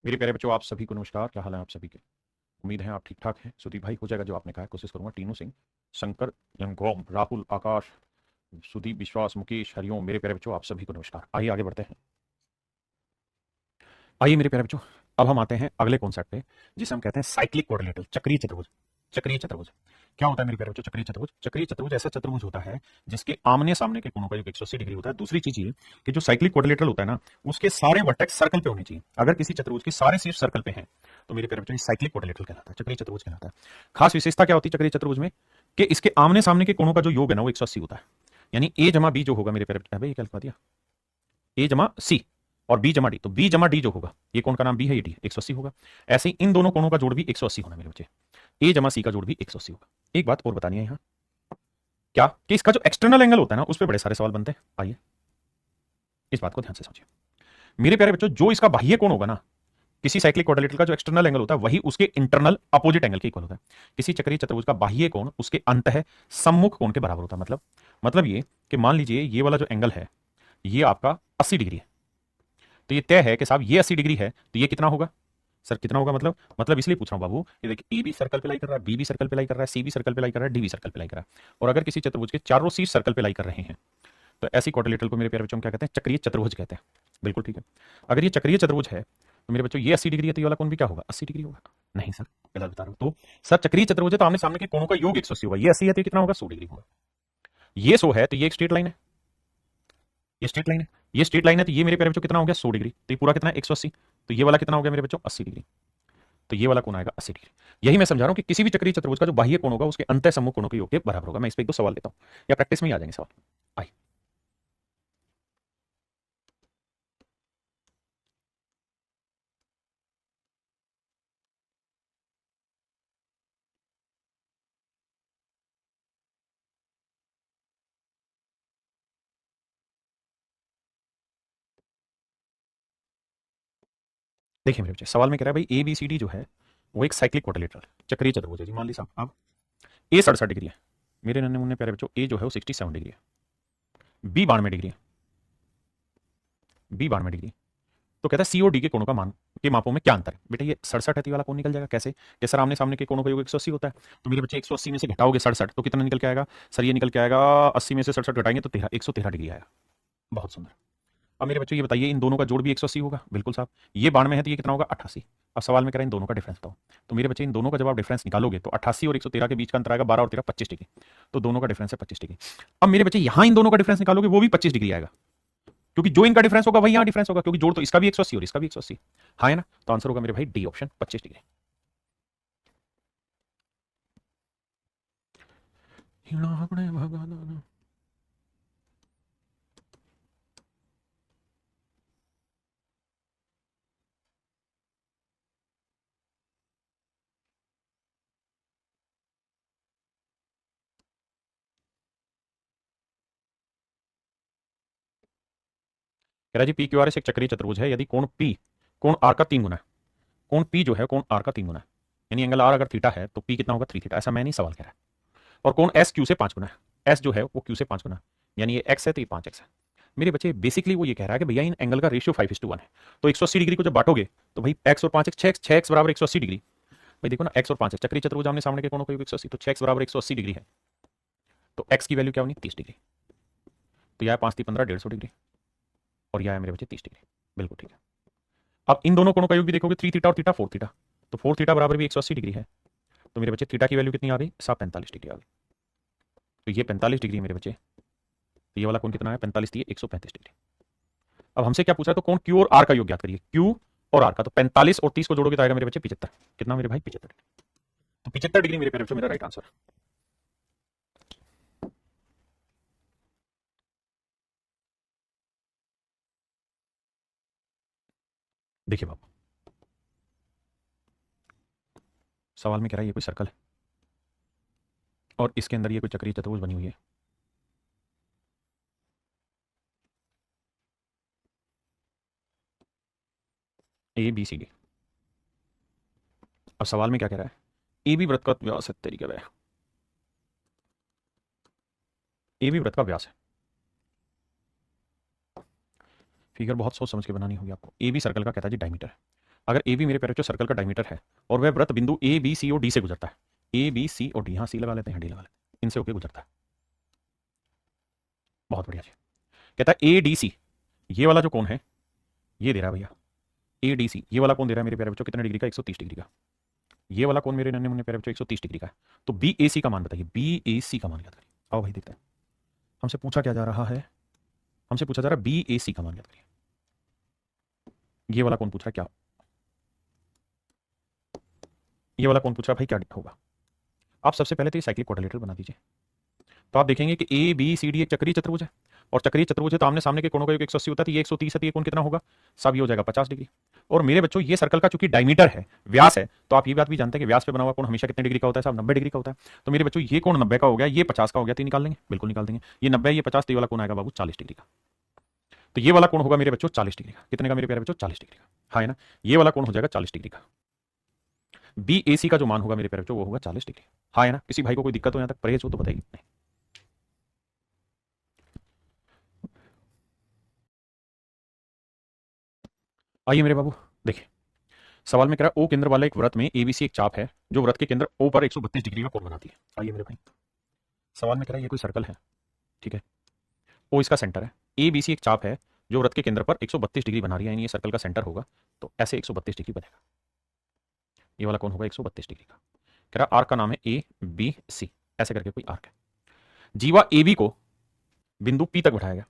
मेरे प्यारे बच्चों, आप सभी को नमस्कार। क्या हाल है आप सभी के? उम्मीद है आप ठीक ठाक हैं। सुदीप भाई, हो जाएगा जो आपने कहा है। कोशिश करूंगा। टीनू सिंह, शंकर, यंगोम, राहुल, आकाश, सुदीप, विश्वास, मुकेश, हरिओम। मेरे प्यारे बच्चों, आप सभी को नमस्कार। आइए आगे बढ़ते हैं। आइए मेरे प्यारे बच्चों, अब हम आते हैं अगले कॉन्सेप्ट पे, जिसे हम कहते हैं साइक्लिक क्वाड्रिलेटरल, चक्रीय चतुर्भुज। चक्रीय चतुर्भुज क्या होता है मेरे प्यारे बच्चों? चक्रीय चतुर्भुज, चक्रीय चतुर्भुज ऐसा चतुर्भुज होता है जिसके आमने सामने के कोणों का योग 180 डिग्री होता है। दूसरी चीज ये कि जो साइक्लिक क्वाड्रिलेटरल होता है ना, उसके सारे वर्टेक्स सर्कल पे होने चाहिए। अगर किसी चतुर्भुज के सारे शीर्ष सर्कल पे हैं तो मेरे प्यारे बच्चों, ये साइक्लिक क्वाड्रिलेटरल कहलाता है, चक्रीय चतुर्भुज कहलाता है। खास विशेषता क्या होती है चक्रीय चतुर्भुज में? कि इसके आमने सामने के कोणों का जो योग है ना, वो 180 होता है। यानी ए जमा बी जो होगा मेरे प्यारे बच्चों, अबे ये क्या लिखवा दिया, ए जमा सी और बी जमा डी, तो बी जमा डी जो होगा, ये कोण का नाम बी है, ये डी, 180 होगा। ऐसे ही इन दोनों कोणों का जोड़ भी 180 होना मेरे बच्चे। ए जमा सी का जोड़ भी 180 होगा। एक बात और बतानी है यहाँ, क्या कि इसका जो एक्सटर्नल एंगल होता है ना, उस पर बड़े सारे सवाल बनते हैं। आइए इस बात को ध्यान से समझिए मेरे प्यारे बच्चों। जो इसका बाह्य कोण होगा ना, किसी साइक्लिक क्वाड्रिलेटरल का जो एक्सटर्नल एंगल होता है, वही उसके इंटरनल अपोजिट एंगल के इक्वल होता है। किसी चक्रीय चतुर्भुज का बाह्य कोण उसके अंतः सम्मुख कोण के बराबर होता है। मतलब ये कि मान लीजिए ये वाला जो एंगल है, ये आपका 80 डिग्री है। तो ये तय है कि साहब ये 80 डिग्री है, तो ये कितना होगा? सर कितना होगा? मतलब इसलिए पूछ रहा हूं बाबू, ये देखिए, ए भी सर्कल पे लाई कर रहा है, बी भी सर्कल पे लाई कर रहा है, सी भी सर्कल पे लाई कर रहा है, डी भी सर्कल पे लाई कर रहा है। और अगर किसी चतुर्भुज के चारों शीर्ष सर्कल पे लाई कर रहे हैं, तो ऐसी क्वाड्रिलेटरल को मेरे प्यारे बच्चों क्या कहते हैं? चक्रीय चतुर्भुज कहते हैं। बिल्कुल ठीक है। अगर ये चक्रीय चतुर्भुज है तो मेरे बच्चों ये 80 डिग्री है, तो ये वाला कोण भी क्या होगा? 80 डिग्री होगा। नहीं सर, गलत बता रहा हूं। तो सर चक्रीय चतुर्भुज है तो आमने सामने के कोणों का योग 180 होगा। ये 80 है तो ये कितना होगा? 100 डिग्री होगा। ये 100 है तो ये एक स्ट्रेट लाइन है, ये स्ट्रेट लाइन है, ये स्ट्रेट लाइन है, तो ये मेरे प्यारे बच्चों कितना हो गया? 100 डिग्री। तो ये पूरा कितना है? 180। तो ये वाला कितना हो गया मेरे बच्चों? 80 डिग्री। तो ये वाला कोण आएगा 80 डिग्री। यही मैं समझा रहा हूं कि किसी भी चक्रीय चतुर्भुज का जो बाह्य कोण होगा, उसके अंतः सम्मुख कोणों के योग के बराबर होगा। मैं इस पे एक दो सवाल लेता हूं, या प्रैक्टिस में ही आ जाएंगे सवाल। आइए देखिए मेरे बच्चे, सवाल में कह रहा है भाई ए बी सी डी जो है वो एक साइक्लिक क्वाड्रिलेटरल चक्रीय चतुर्भुज है जी। मान ली साहब अब ए 67 डिग्री है, मेरे नन्हे मुन्ने प्यारे बच्चों, ए जो है वो 67 डिग्री है, बी 92 डिग्री है, बी 92 डिग्री। तो कहता है सी और डी के कोणों का मान के मापों में क्या अंतर है? बेटा ये 67 है, तो ये वाला कोण निकल जाएगा। कैसे? कि सर आमने सामने के कोणों का योग 180 होता है। तो मेरे बच्चे 180 में से घटाओगे 67 तो कितना निकल के आएगा? सर ये निकल के आएगा 80 में से 67 घटाएंगे तो 113 डिग्री आएगा। बहुत सुंदर। अब मेरे बच्चों ये बताइए, इन दोनों का जोड़ भी 180 होगा? बिल्कुल साहब। ये 92 है तो ये कितना होगा? 88। अब सवाल में कह रहा है इन दोनों का डिफरेंस बताओ। तो मेरे बच्चे इन दोनों का जब आप डिफरेंस निकालोगे तो 88 और 113 के बीच का अंतर आएगा 12 और 13 25 डिग्री। तो दोनों का डिफरेंस है 25 डिग्री। अब मेरे बच्चे यहां इन दोनों का डिफरेंस निकालोगे, वो भी 25 डिग्री आएगा, क्योंकि जो इनका डिफरेंस होगा वही यहां डिफरेंस होगा, क्योंकि जोड़ तो इसका भी 180 और इसका भी 180। हाँ है ना? तो आंसर होगा मेरे भाई डी ऑप्शन, 25 डिग्री। कह रहा G P Q R S एक चक्रीय चतुर्भुज है यदि कोण पी कोण आर का 3 गुना है। कोण पी जो है कोण आर का 3 गुना है, यानी एंगल आर अगर थीटा है तो पी कितना होगा? 3 थीटा। ऐसा मैं नहीं सवाल कह रहा है। और कोण एस क्यू से 5 गुना है, एस जो है वो क्यू से 5 गुना है, यानी ये एक्स है तो ये 5 एक्स है। मेरे बच्चे बेसिकली वो ये कह रहा है कि भैया इन एंगल का रेशियो 5:1 है। तो 180 डिग्री को जब बांटोगे तो भाई एक्स और 5 एक्स 6x बराबर 180 डिग्री। भाई देखो ना, एक्स और 5 एक्स चक्रीय चतुर्भुज आमने सामने के कोणों का योग 180, तो 6x बराबर 180 डिग्री है। तो एक्स की वैल्यू क्या होनी? 30 डिग्री। तो यह 5 3 15 150 डिग्री, और यह है मेरे बच्चे 30 डिग्री। बिल्कुल ठीक है। अब इन दोनों कोणों का योग भी देखोगे, 3 थीटा और थीटा 4 थीटा, तो 4 थीटा बराबर भी 180 डिग्री है। तो मेरे बच्चे थीटा की वैल्यू कितनी आ गई? साहब 45 डिग्री आ गई। तो ये 45 डिग्री मेरे बच्चे। तो ये वाला कोण कितना है? 45 दिए 135 डिग्री। अब हमसे क्या पूछा है? तो कोण क्यू और आर का योग ज्ञात करिए। क्यू और आर का, तो 45 और 30 को जोड़ोगे तो आएगा मेरे बच्चे 75। कितना मेरे भाई? 75। तो 75 डिग्री मेरे प्यारे बच्चों मेरा राइट आंसर। देखिए बाबू, सवाल में कह रहा है ये कोई सर्कल है और इसके अंदर ये कोई चक्रीय चतुर्भुज बनी हुई है। A B C D. अब सवाल में क्या कह रहा है? ए बी वृत्त का व्यास है, तरीका वह ए बी वृत्त का व्यास है। फिगर बहुत सोच समझ के बनानी होगी आपको। ए बी सर्कल का कहता है जी डायमीटर है। अगर ए बी मेरे प्यारे बच्चों सर्कल का डायमीटर है और वह वृत्त बिंदु ए बी सी और डी से गुजरता है, ए बी सी और डी, हाँ सी लगा लेते हैं, डी लगा लेते हैं, इनसे होके गुजरता है। बहुत बढ़िया जी। कहता है ए डी सी, ये वाला जो कोण है ये दे रहा है भैया, ए डी सी ये वाला कोण दे रहा है मेरे प्यारे बच्चों कितने डिग्री का, 130 डिग्री का। ये वाला कोण मेरे नन्हे मुन्ने प्यारे बच्चों 130 डिग्री का है। तो बी ए सी का मान बताइए, बी ए सी का मान याद करिए। आओ भाई देखते हैं, हमसे पूछा क्या जा रहा है, हमसे पूछा जा रहा है बी ए सी का मान याद करिए। ये वाला कौन पूछ रहा है क्या, ये वाला कौन पूछ रहा है भाई क्या होगा। आप सबसे पहले तो ये साइक्लिक क्वाड्रिलेटरल बना दीजिए। तो आप देखेंगे कि ए बी सी डी एक चक्रीय चतुर्भुज है, और चक्रीय चतुर्भुज है तो आमने सामने के कोणों का योग 180 होता है, तो ये 130 है, तो ये कोण कितना होगा, सब ये हो जाएगा 50 डिग्री। और मेरे बच्चों ये सर्कल का चूंकि डायमीटर है, व्यास है, तो आप ये बात भी जानते हैं कि व्यास पे बना हुआ कोण हमेशा कितने डिग्री का होता है साहब, 90 डिग्री का होता है। तो मेरे बच्चों ये कोण 90 का हो गया, ये 50 का हो गया, तो निकाल लेंगे, बिल्कुल निकाल देंगे। ये 90 ये 50, तो ये वाला कोण आएगा बाबू 40 डिग्री का। तो ये वाला कोण होगा मेरे बच्चों 40 डिग्री का। कितने का मेरे प्यारे बच्चों, 40 डिग्री का, हाँ है ना। ये वाला कोण हो जाएगा 40 डिग्री का। बी ए सी का जो मान होगा मेरे प्यारे बच्चों वो होगा 40 डिग्री, हाँ है ना। किसी भाई को कोई दिक्कत हो, यहाँ तक परहेज हो तो बताइए। नहीं, आइए मेरे बाबू देखिए, सवाल में कह रहा है ओ केंद्र वाला एक वृत्त में एबीसी एक चाप है जो वृत्त के केंद्र ओ पर 132 डिग्री का कोण बनाती है। आइए मेरे भाई, सवाल में कह रहा है ये कोई सर्कल है, ठीक है, ओ इसका सेंटर है, एबीसी एक चाप है जो वृत्त के केंद्र पर 132 डिग्री बना रही है, यानी ये सर्कल का सेंटर होगा, तो ऐसे 132 डिग्री बनेगा। ये वाला कौन होगा 132 डिग्री का। कह रहा आर्क का नाम है ए बी सी, ऐसे करके कोई आर्क है। जीवा ए बी को बिंदु पी तक बढ़ाया गया,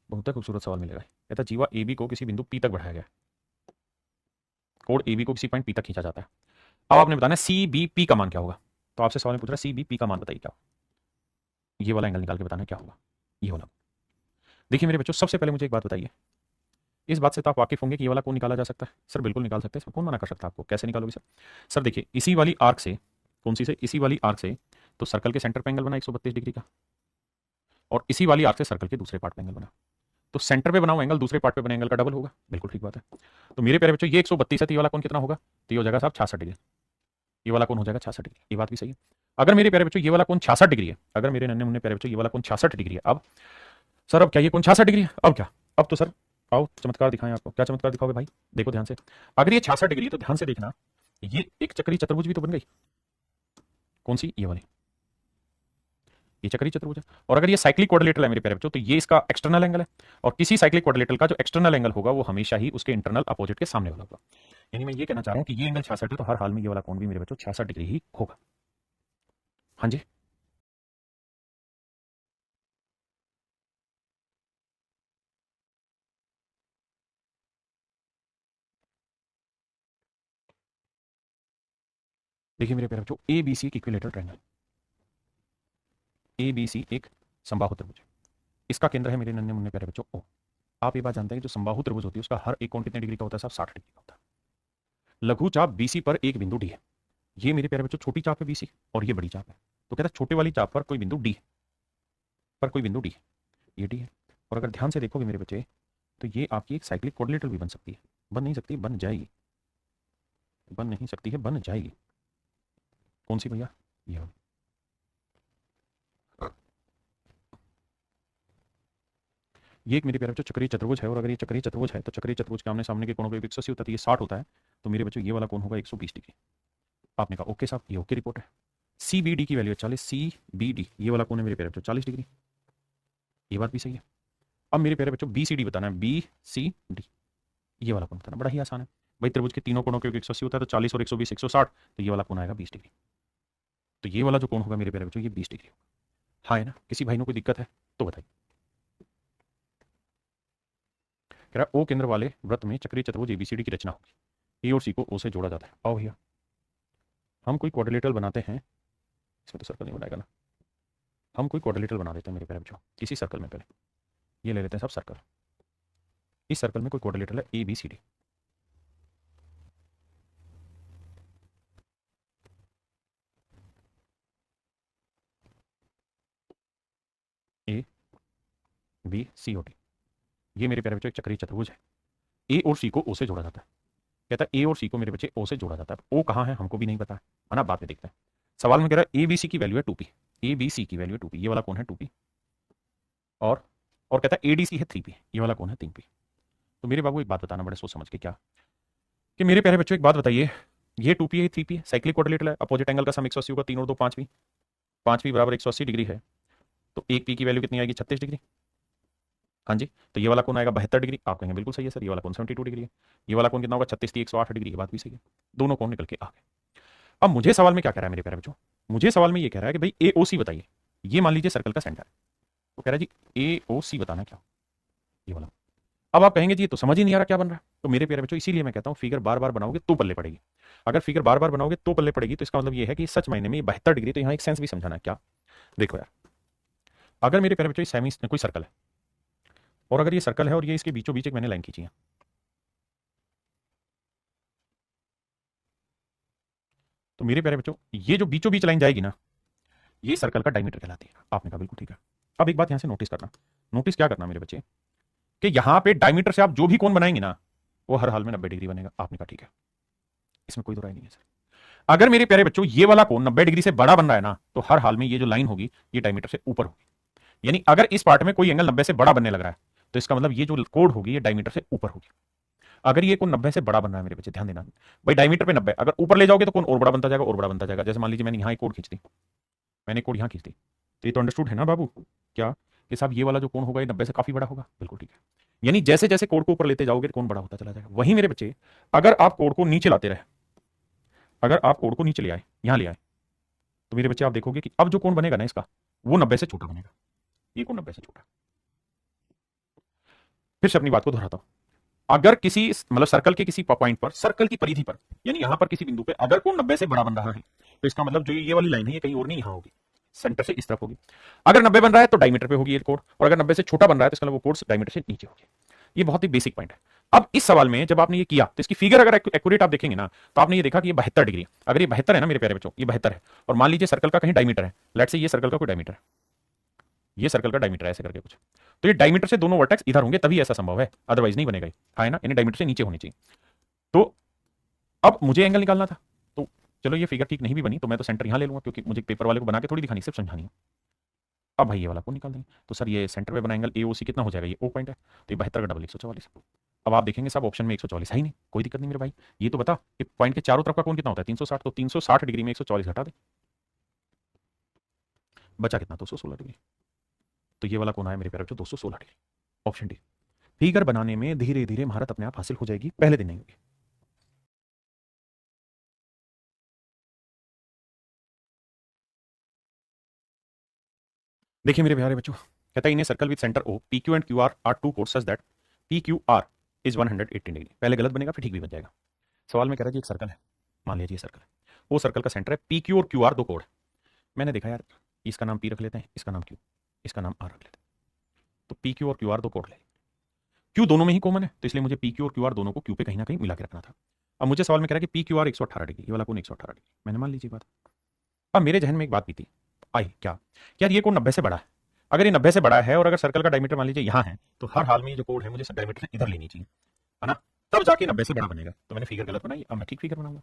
बहुत खूबसूरत सवाल मिलेगा। कहता जीवा ए बी को किसी बिंदु पी तक बढ़ाया गया, कोण ए बी को किसी पॉइंट पी तक खींचा जाता है। अब आपने बताना सी बी पी का मान क्या होगा। तो आपसे सवाल में पूछ रहा है सी बी पी का मान बताइए क्या, ये वाला एंगल निकाल के बताना क्या होगा, ये वाला। देखिए मेरे बच्चों सबसे पहले मुझे एक बात बताइए, इस बात से तो आप वाकिफ होंगे कि ये वाला कौन निकाला जा सकता है। सर बिल्कुल निकाल सकते हैं, इसमें कौन मना कर सकता है आपको, कैसे निकालोगे सर। सर देखिए इसी वाली आर्क से, कौन सी से, इसी वाली आर्क से, तो सर्कल के सेंटर पे एंगल बना 132 डिग्री का, और इसी वाली आर्क से सर्कल के दूसरे पार्ट पे एंगल बना, तो सेंटर पे बनाओ एंगल दूसरे पार्ट पे बने एंगल का डबल होगा, बिल्कुल ठीक बात है। तो मेरे प्यारे बच्चों ये 132 है, तो ये वाला कौन कितना होगा, तो ये हो जाएगा साहब 66 डिग्री, ये वाला कौन हो जाएगा 66 डिग्री। ये बात भी सही है। अगर मेरे प्यारे बच्चों ये वाला कौन 66 डिग्री है, अगर मेरे नन्हे मुन्ने प्यारे बच्चों ये वाला कौन 66 डिग्री है, अब सर अब क्या ये कौन 66 डिग्री है, अब क्या, अब तो सर आओ चमत्कार दिखाएं आपको, क्या चमत्कार दिखाओगे भाई, देखो ध्यान से। अगर ये 66 डिग्री है तो ध्यान से देखना, ये एक चक्रीय चतुर्भुज भी तो बन गई, कौन सी, ये वाली, ये चक्रीय चतुर्भुज है। और अगर ये साइक्लिक क्वाड्रिलेटरल है मेरे प्यारे बच्चों, तो ये इसका एक्सटर्नल एंगल है, और किसी साइक्लिक क्वाड्रिलेटरल का जो एक्सटर्नल एंगल होगा वो हमेशा ही उसके इंटरनल अपोजिट के सामने वाला होगा। यानी मैं ये कहना चाह रहा हूं कि ये एंगल 66 है, तो हर हाल में ये वाला कोण भी मेरे बच्चों 66 डिग्री ही होगा। हाँ जी, देखिए मेरे प्यारे बच्चों ए बी सी एक equilateral triangle, A B C एक समबाहु त्रिभुज, इसका केंद्र है मेरे नन्हे मुन्ने प्यारे बच्चों ओ। आप ये बात जानते हैं कि जो समबाहु त्रिभुज होती है उसका हर एक कोण कितने डिग्री का होता है साहब, 60 डिग्री का होता है। लघु चाप बीसी पर एक बिंदु डी है, ये मेरे प्यारे बच्चों छोटी चाप है बीसी, और ये बड़ी चाप है। तो कहता है छोटे वाली चाप पर कोई बिंदु डी है, पर कोई बिंदु डी है, ये डी है। और अगर ध्यान से देखोगे मेरे बच्चे, तो ये आपकी एक साइक्लिक क्वाड्रिलेटरल भी बन सकती है, बन नहीं सकती, बन जाएगी, बन नहीं सकती है, बन जाएगी। कौन सी भैया, ये वाली। ये एक मेरे प्यारे बच्चों चक्रीय चतुर्भुज है, और अगर ये चक्रीय चतुर्भुज है तो चक्रीय चतुर्भुज के आमने सामने के कोणों का योग 180 होता है, तो ये 60 होता है। तो मेरे बच्चों ये वाला कोण होगा 120 डिग्री। आपने कहा ओके साहब, ये ओके रिपोर्ट है। सी बी डी की वैल्यू है 40, सी बी डी ये वाला कोण है मेरे प्यारे बच्चों 40 डिग्री, ये बात भी सही है। अब मेरे प्यारे बच्चों बी सी डी बताना है, बी सी डी ये वाला कोण बताना, बड़ा ही आसान है भाई, त्रिभुज के तीनों कोणों के योग 180 होता है, तो 40 और 120 160, तो ये वाला कोण आएगा 20 डिग्री। तो ये वाला जो कोण होगा मेरे प्यारे बच्चों ये 20 डिग्री होगा, हाँ है ना। किसी भाई को कोई दिक्कत है तो बताइए। कह रहा ओ केंद्र वाले वृत्त में चक्रीय चतुर्भुज एबीसीडी की रचना होगी, ए और सी को ओ से जोड़ा जाता है। आओ भैया हम कोई क्वाड्रिलेटरल बनाते हैं, इसमें तो सर्कल नहीं बनाएगा ना, हम कोई क्वाड्रिलेटरल बना देते हैं मेरे प्यारे बच्चों किसी सर्कल में। पहले ये ले लेते हैं सब सर्कल, इस सर्कल में कोई क्वाड्रिलेटरल है A B C D, A B C और डी, ये मेरे प्यारे बच्चों एक चक्रीय चतुर्भुज है। ए और सी को ओ से जोड़ा जाता है। कहता है ए और सी को मेरे बच्चे ओ से जोड़ा जाता है, ओ कहाँ है हमको भी नहीं पता है ना, बाद में देखते हैं। सवाल में कह रहा है ए बी सी की वैल्यू है 2p, ए बी सी की वैल्यू है 2p, ये वाला कौन है 2p, और कहता है ए डी सी है 3p, ये वाला कौन है 3p। तो मेरे बाबू एक बात बताना बड़े सोच समझ के, क्या कि मेरे प्यारे बच्चों एक बात बताइए, ये 2p है, 3p है, साइक्लिक क्वाड्रिलेटरल है, अपोजिट एंगल का सम 180 होगा, 3 और 2 5p, 5p बराबर 180 डिग्री है, तो एक p की वैल्यू कितनी आएगी? 36 डिग्री। हाँ जी, तो ये वाला कोण आएगा 72 डिग्री। आप कहेंगे बिल्कुल सही है सर, ये वाला कोण 72 डिग्री है। ये वाला कोण कितना होगा? 36 थी 108 डिग्री। ये बात भी सही है, दोनों कोण निकल के आ गए। अब मुझे सवाल में क्या कह रहा है मेरे प्यारे बच्चों? मुझे सवाल में ये कह रहा है कि भाई एओसी बताइए। ये मान लीजिए सर्कल का सेंटर है, तो कह रहा है जी एओसी बताना क्या, ये वाला। अब आप कहेंगे जी ये तो समझ ही नहीं आ रहा क्या बन रहा है। तो मेरे प्यारे बच्चों इसीलिए मैं कहता हूं फिगर बार बार बनाओगे तो पल्ले पड़ेगी। अगर फिगर बार बार बनाओगे तो पल्ले पड़ेगी, तो इसका मतलब ये है कि सच मायने में ये 72 डिग्री। तो यहां एक सेंस भी समझाना है क्या। देखो यार, अगर मेरे प्यारे बच्चों सेमी कोई सर्कल है, और अगर ये सर्कल है और ये इसके बीचों बीच एक मैंने लाइन खींची है, तो मेरे प्यारे बच्चों ये जो बीचों बीच लाइन जाएगी ना, ये सर्कल का डायमीटर कहलाती है। आपने कहा बिल्कुल ठीक है। अब एक बात यहां से नोटिस करना, नोटिस क्या करना मेरे बच्चे, कि यहां पे डायमीटर से आप जो भी कोण बनाएंगे ना, वो हर हाल में 90 डिग्री बनेगा। आपने कहा ठीक है, इसमें कोई दो राय नहीं है सर। अगर मेरे प्यारे बच्चों ये वाला कोण 90 डिग्री से बड़ा बन रहा है ना, तो हर हाल में ये जो लाइन होगी ये डायमीटर से ऊपर होगी। यानी अगर इस पार्ट में कोई एंगल 90 से बड़ा बनने लग रहा है, तो इसका मतलब ये जो कोण होगी ये डायमीटर से ऊपर होगी। अगर ये कोण 90 से बड़ा बन रहा है मेरे बच्चे, ध्यान देना भाई, डायमीटर पे 90, अगर ऊपर ले जाओगे तो कोण और बड़ा बनता जाएगा, और बड़ा बनता जाएगा। जैसे मान लीजिए मैंने यहाँ एक कोण खींच दी, मैंने कोण यहाँ खींच दी, तो ये तो अंडरस्टूड है ना बाबू, क्या कि साहब ये वाला जो कोण होगा ये 90 से काफी बड़ा होगा। बिल्कुल ठीक है। यानी जैसे जैसे कोण को ऊपर लेते जाओगे कोण बड़ा होता चला जाएगा। वहीं मेरे बच्चे, अगर आप कोण को नीचे लाते रहे, अगर आप कोण को नीचे ले आए, यहां ले आए, तो मेरे बच्चे आप देखोगे कि अब जो कोण बनेगा ना इसका, वो 90 से छोटा बनेगा। ये कोण 90 से छोटा। फिर से अपनी बात को दोहराता हूं, अगर किसी मतलब सर्कल के किसी पॉइंट पर, सर्कल की परिधि पर, यानी यहां पर किसी बिंदु पे अगर कोण 90 से बड़ा बन रहा है, तो इसका मतलब जो ये वाली लाइन है ये कहीं और नहीं यहां होगी, सेंटर से इस तरफ होगी। अगर 90 बन रहा है तो डायमीटर पे होगी ये कोण, और अगर 90 से छोटा बन रहा है तो इसका मतलब वो कोण डायमीटर से नीचे होगी। ये बहुत ही बेसिक पॉइंट है। अब इस सवाल में जब आपने ये किया, तो इसकी फिगर अगर एक्यूरेट आप देखेंगे ना, तो आपने ये देखा कि ये 72 डिग्री। अगर ये 72 है ना मेरे प्यारे बच्चों, ये 72 है, और मान लीजिए सर्कल का कहीं डायमीटर है, लेट्स से ये सर्कल का कोई डायमीटर है, ये सर्कल का डायमीटर है ऐसे करके कुछ, तो ये डायमीटर से दोनों वर्टेक्स इधर होंगे तभी ऐसा संभव है, अदरवाइज नहीं बनेगा। है ना, यानी डायमीटर से नीचे होनी चाहिए। तो अब मुझे एंगल निकालना था, तो चलो ये फिगर ठीक नहीं भी बनी तो मैं तो सेंटर यहां ले लूंगा, क्योंकि मुझे पेपर वाले को बना के थोड़ी दिखानी, सिर्फ समझानी है। अब भाई ये वाला को निकाल देंगे, तो सर ये सेंटर पे बना एंगल एओसी कितना हो जाएगा? ये ओ पॉइंट है, तो ये 72 का डबल 144। अब आप देखेंगे साहब ऑप्शन में 144 है ही नहीं, कोई दिक्कत नहीं मेरे भाई। ये तो बता कि पॉइंट के चारों तरफ का कोण कितना होता है? 360, तो 360 डिग्री में 144 घटा दे, बचा कितना? 216 डिग्री। तो ये वाला कोण आया मेरे प्यारे बच्चों 216 डिग्री, ऑप्शन डी। फिगर बनाने में धीरे धीरे महारत अपने आप हासिल हो जाएगी, पहले दिन नहीं होगी। देखिए मेरे प्यारे बच्चों, कहता है in a circle with centre O P Q and Q R two chords such that P Q R is 118 degree. पहले गलत बनेगा फिर ठीक भी बन जाएगा। सवाल में कह रहा है जी एक सर्कल है, मान लीजिए सर्कल है, वो सर्कल का सेंटर है, पी क्यू और क्यू आर दो कोण है। मैंने देखा यार इसका नाम पी रख लेते हैं, इसका नाम क्यू, इसका नाम आर रख लेते हैं। तो पी क्यू और क्यू आर दो कोण ले, क्यू दोनों में ही कॉमन है, तो इसलिए मुझे पी क्यू और क्यू आर दोनों को क्यू पे कहीं ना कहीं मिला के रखना था। अब मुझे सवाल में कह रहा है कि पी क्यू आर 118 डिग्री, ये वाला कोण 118 डिग्री, मैंने मान लीजिए बात। अब मेरे जहन में एक बात भी थी आई क्या, यार ये कोण 90 से बड़ा है। अगर ये 90 से बड़ा है और अगर सर्कल का डायमीटर मान लीजिए यहाँ है, तो हर हाल में ये जो कोण है मुझे डायमीटर से इधर लेनी चाहिए, है ना, तब जाके 90 से बड़ा बनेगा। तो मैंने फिगर गलत बनाई, अब मैं ठीक फिगर बनाऊंगा।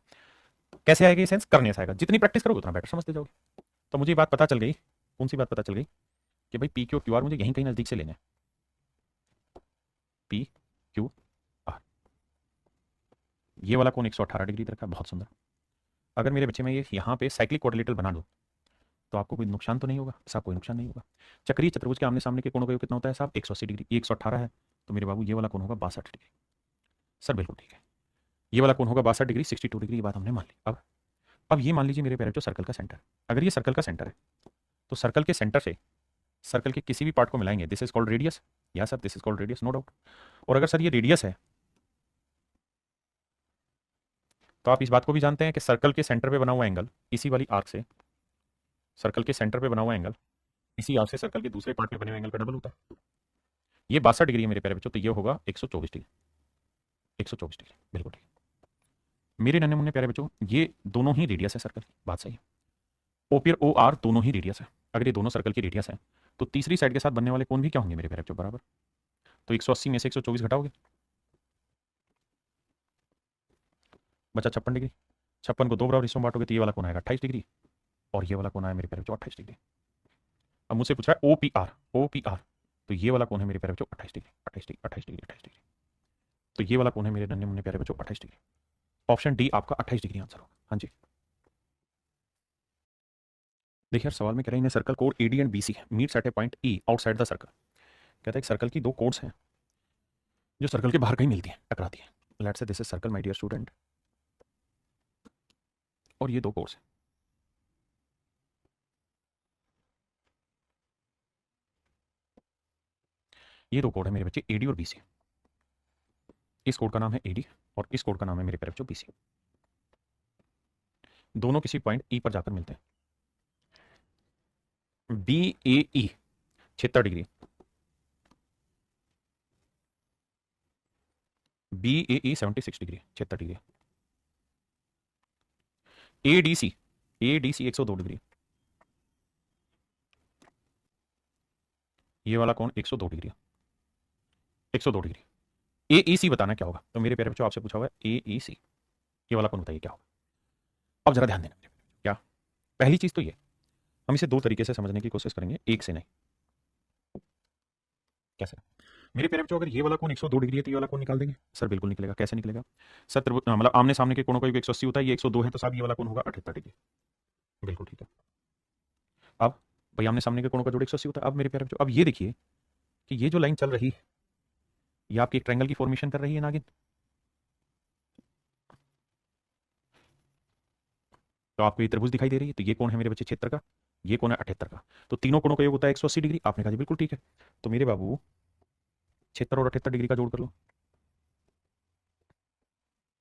कैसे आएगा ये सेंस? करने से आएगा, जितनी प्रैक्टिस करोगे उतना बेटर समझते जाओगे। तो मुझे ये बात पता चल गई, कौन सी बात पता चल गई, कि भाई पी क्यू क्यू आर मुझे यहीं कहीं नजदीक से लेना है, पी क्यू आर। ये वाला कोण 118 डिग्री इधर का, बहुत सुंदर। अगर मेरे बच्चे में ये यहाँ पे साइक्लिक क्वाड्रिलेटरल बना दो, तो आपको कोई नुकसान तो नहीं होगा साहब, कोई नुकसान नहीं होगा। चक्रीय चतुर्भुज के आमने सामने के कोणों का योग कितना होता है साहब? 180 डिग्री, ये 118 है, तो मेरे बाबू ये वाला कोण होगा 62 डिग्री। सर बिल्कुल ठीक है, ये वाला कोण होगा 62 डिग्री, 62 डिग्री, ये बात हमने मान ली। अब ये मान लीजिए मेरे प्यारे बच्चों सर्कल का सेंटर, अगर ये सर्कल का सेंटर है, तो सर्कल के सेंटर से सर्कल के किसी भी पार्ट को मिलाएंगे, दिस इज कॉल्ड रेडियस। या sir this is called radius, no doubt. और अगर सर ये रेडियस है, तो आप इस बात को भी जानते हैं कि सर्कल के सेंटर पे बना हुआ एंगल इसी वाली आर्क से, सर्कल के सेंटर पे बना हुआ एंगल इसी आर्क से सर्कल के दूसरे पार्ट पे बने हुए एंगल का डबल होता है। ये 62 डिग्री है मेरे प्यारे बच्चों, तो ये होगा 124 डिग्री, 124 डिग्री, बिल्कुल ठीक। मेरे नन्हे मुन्ने प्यारे बच्चों, ये दोनों ही रेडियस है सर्कल की, बात सही है। ओ पी और ओ आर दोनों ही रेडियस है। अगर ये दोनों सर्कल की रेडियस है, तो तीसरी साइड के साथ बनने वाले कोण भी क्या होंगे मेरे प्यारे बच्चों? बराबर। तो 180 में से 124 घटाओगे, बचा 56 डिग्री। 56 को दो बराबर हिस्सों में बांटोगे तो ये वाला कोण आएगा 28 डिग्री, और ये वाला कोण आया मेरे प्यारे बच्चों 28 डिग्री। अब मुझसे पूछा है O P R, O P R, तो ये वाला कोण है मेरे प्यारे बच्चों 28 डिग्री, 28 डिग्री, 28 डिग्री, 28 डिग्री। तो ये वाला कोण है मेरे नन्हे मुन्ने प्यारे बच्चों 28 डिग्री। ऑप्शन डी आपका 28 डिग्री आंसर होगा। हाँ जी, देखिए यार सवाल में कह रहे हैं सर्कल कोड AD and BC meets at a point E outside the circle. कहता है एक सर्कल की दो कोड्स हैं जो सर्कल के बाहर कहीं मिलती हैं, टकराती हैं। Let's say this is circle my dear student, और ये दो कोड्स हैं। ये दो कोड है मेरे बच्चे एडी और बीसी। इस कोड का नाम है एडी और इस कोड का नाम है मेरे प्यारे बच्चों बीसी। दोनों किसी पॉइंट ई पर जाकर मिलते हैं। B A E 76 degree, B A E 76 degree 76 degree. A D C 102 degree, ये वाला कौन 102 डिग्री, 102 डिग्री। ए ई सी बताना क्या होगा, तो मेरे प्यारे बच्चों आपसे पूछा हुआ है ए ई सी, ये वाला कौन बताइए क्या होगा। अब जरा ध्यान देना मेरे प्यारे बच्चों, क्या पहली चीज तो ये हम इसे दो तरीके से समझने की कोशिश करेंगे, एक से नहीं। कैसे मेरे प्यारे बच्चों, अगर ये वाला कोण 102 डिग्री है तो ये वाला कोण निकाल देंगे सर, बिल्कुल निकलेगा। कैसे निकलेगा सर, मतलब आमने सामने के कोणों का योग 180 होता है, ये 102 है तो साहब ये वाला कोण होगा 78 डिग्री। बिल्कुल ठीक है। अब भाई आमने सामने के कोणों का जोड़ 180 होता है। अब मेरे प्यारे बच्चों अब ये देखिए कि ये जो लाइन चल रही है ये आपकी एक ट्रायंगल की फॉर्मेशन कर रही है नागिन। तो आपको ये त्रिभुज दिखाई दे रही है, तो ये कौन है मेरे बच्चे 76 का, ये कौन है 78 का। तो तीनों कोणों का योग होता है 180 डिग्री। आपने कहा जी बिल्कुल ठीक है। तो मेरे बाबू 76 और 78 डिग्री का जोड़ कर लो,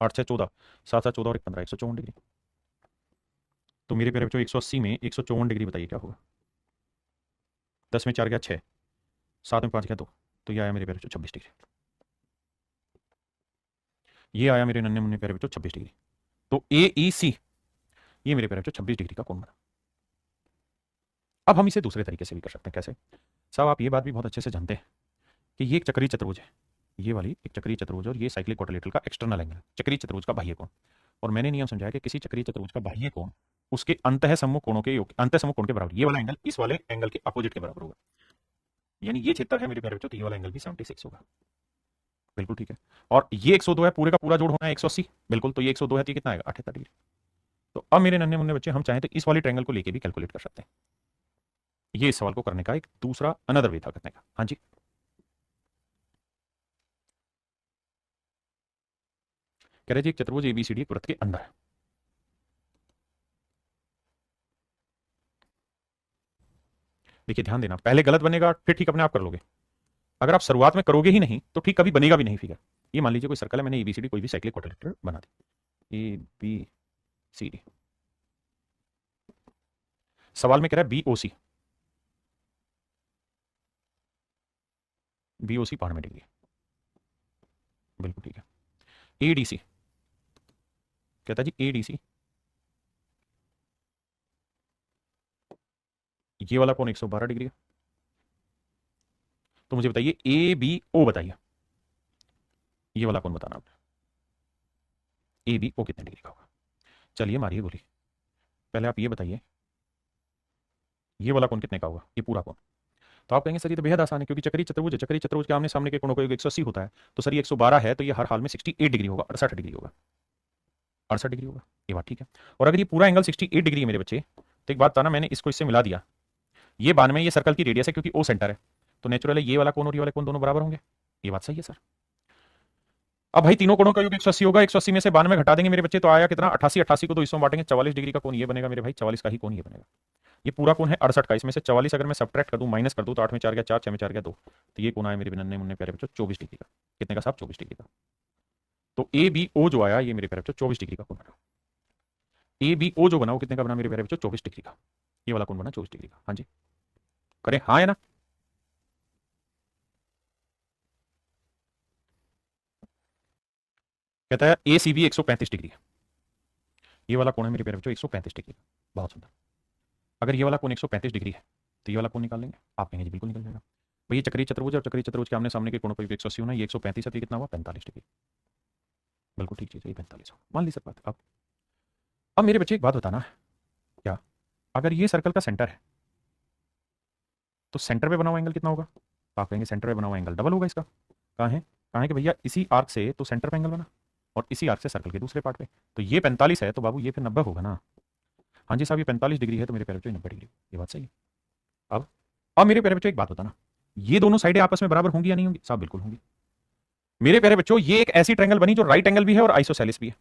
8 6 14, 7 7 14 और 1 15, 154 डिग्री। तो मेरे प्यारे बच्चों 180 में 154 डिग्री बताइए क्या होगा। 10 में 4 गया 6, 7 में 5 गया 2, तो ये आया मेरे प्यारे बच्चों 26 डिग्री। ये आया मेरे नन्हे मुन्ने प्यारे बच्चों 26 डिग्री। तो ए ई सी ये मेरे प्यारे बच्चों 26 डिग्री का कोण बना। अब हम इसे दूसरे तरीके से भी कर सकते हैं। कैसे साहब, आप ये बात भी बहुत अच्छे से जानते हैं कि ये एक चक्रीय चतुर्भुज है, ये वाली एक चक्रीय चतुर्भुज और ये साइक्लिक क्वाड्रिलेटरल का एक्सटर्नल एंगल, चक्रीय चतुर्भुज का बाह्य कोण। और मैंने नियम समझाया कि किसी चक्रीय चतुर्भुज का बाह्य कोण उसके अंतः सम्मुख कोणों के योग, अंतः सम्मुख कोण के बराबर। ये वाला एंगल इस वाले एंगल के अपोजिट के बराबर होगा। यानी ये 76 है मेरे प्यारे बच्चों, तो ये वाला एंगल भी 76 होगा। बिल्कुल ठीक है। और ये 102 है, पूरे का पूरा जोड़ होना है 180। बिल्कुल, तो ये 102 है तो ये कितना आएगा 78 डिग्री। तो अब मेरे नन्हे मुन्ने बच्चे हम चाहें तो इस वाली ट्रायंगल को लेके भी कैलकुलेट कर सकते हैं। ये इस सवाल को करने का एक दूसरा अनदर वे था करने का। हाँ जी, कह रहे जी एक चतुर्भुज एबीसीडी एक वृत्त के अंदर है। देखिए ध्यान देना, पहले गलत बनेगा फिर ठीक अपने आप कर लोगे। अगर आप शुरुआत में करोगे ही नहीं तो ठीक कभी बनेगा भी नहीं फिगर। ये मान लीजिए कोई सर्कल है, मैंने एबीसीडी कोई भी साइक्लिक क्वाड्रिलेटरल बना दी, ए बी सी डी। सवाल में कह रहा है बीओसी, बीओसी 92 डिग्री। बिल्कुल ठीक है। एडीसी कहता है जी एडीसी, ये वाला कौन 112 डिग्री है। तो मुझे बताइए ए बी ओ बताइए, ये वाला कौन बताना आपने, ए बी ओ कितने डिग्री का होगा। चलिए मारिए गोली, पहले आप ये बताइए ये वाला कौन कितने का होगा, ये पूरा कौन। तो आप कहेंगे सर ये तो बेहद आसान है, क्योंकि चक्रीय चतुर्भुज है, चक्रीय चतुर्भुज के आमने सामने के कोणों का योग 180 होता है। तो सर ये 112 है तो ये हर हाल में 68 डिग्री होगा, 68 डिग्री होगा, 68 डिग्री होगा। ये बात ठीक है। और अगर ये पूरा एंगल 68 डिग्री है मेरे बच्चे, तो एक बात बताना, मैंने इसको इससे मिला दिया, ये 92 ये सर्कल की रेडियस है क्योंकि ओ सेंटर है, तो नेचुरली ये वाला कोण और ये वाला कोण दोनों बराबर होंगे। ये बात सही है सर। अब भाई तीनों कोणों का योग 180 होगा, 180 में से 92 घटा देंगे मेरे बच्चे, तो आया कितना 88, 88 को तो इसमें बांटेंगे, 44 डिग्री का कोण ये बनेगा मेरे भाई, 44 का ही कोण ये बनेगा। ये पूरा कोण है 68 का, इसमें से 44 अगर मैं सब्ट्रैक्ट कर दूं, माइनस कर दूं, तो 8 में 4 गया 4, 6 में 4 गया 2, तो ये कोण आया मेरे नन्हे मुन्ने प्यारे बच्चों 24 डिग्री का। कितने का साहब 24 डिग्री का। तो ए बी ओ जो आया ये मेरे प्यारे बच्चों 24 डिग्री का कोण बना। ए बी ओ जो बना वो कितने का बना मेरे प्यारे बच्चों 24 डिग्री का। ये वाला कोण बना 24 डिग्री का। हाँ जी करें हाँ या ना। कहता है ए सी बी 135 डिग्री, ये वाला कोण है मेरे प्यारे बच्चों 135 डिग्री का। बहुत सुंदर। अगर ये वाला कोण 135 डिग्री है तो ये वाला कोण निकाल लेंगे। आप कहेंगे जी बिल्कुल निकल जाएगा। भैया चक्रीय चतुर्भुज और चक्रीय चतुर्भुज के आमने सामने के कोणों पर 180 होना, ये 135 है तो ये कितना हुआ 45 डिग्री। बिल्कुल ठीक चीज है, ये 45 हो मान ली सर बात। अब मेरे बच्चे एक बात बताना, क्या अगर ये सर्कल का सेंटर है तो सेंटर पे बना हुआ एंगल कितना होगा। तो आप कहेंगे सेंटर पे बना हुआ एंगल डबल होगा इसका। कहाँ है कि भैया इसी आर्क से तो सेंटर पे एंगल बना, और इसी आर्क से सर्कल के दूसरे पार्ट पे। तो ये 45 है तो बाबू ये फिर 90 होगा ना। हाँ जी साहब, ये 45 डिग्री है तो मेरे प्यारे बच्चों 90 डिग्री, ये बात सही है। अब अब मेरे प्यारे बच्चों एक बात बताना, ये दोनों साइडें आपस में बराबर होंगी या नहीं होंगी? साहब बिल्कुल होंगी। मेरे प्यारे बच्चों ये एक ऐसी ट्रायंगल बनी जो राइट एंगल भी है और आइसोसेलिस भी है,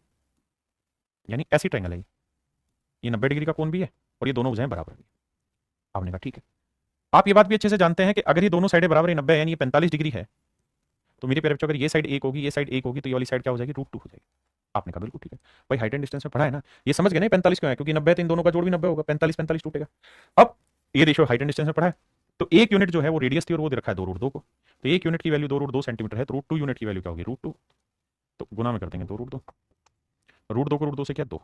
यानी ऐसी ट्रायंगल है ये 90 डिग्री का कोण भी है और ये दोनों भुजाएं बराबर भी। आपने कहा ठीक है। आप ये बात भी अच्छे से जानते हैं कि अगर ये दोनों साइडें बराबर है 90 है यानी ये 45 डिग्री है, तो मेरे प्यारे बच्चों अगर ये साइड एक होगी ये साइड एक होगी तो ये वाली साइड क्या हो जाएगी? √2 हो जाएगी। आपने कहा बिल्कुल ठीक है भाई, हाइट एंड डिस्टेंस में पढ़ा है ना, ये समझ गए ना 45 क्यों है, क्योंकि 90 है तो इन दोनों का जोड़ भी 90 होगा, 45 45 टूटेगा। अब ये देखो हाइट एंड डिस्टेंस में पढ़ा है, तो एक यूनिट जो है वो रेडियस थी और वो दे रखा है 2√2 को, तो एक यूनिट की वैल्यू 2√2 सेंटीमीटर है, तो √2 यूनिट की वैल्यू क्या होगी? √2, तो गुना में कर देंगे 2√2, √2 को √2 से क्या 2,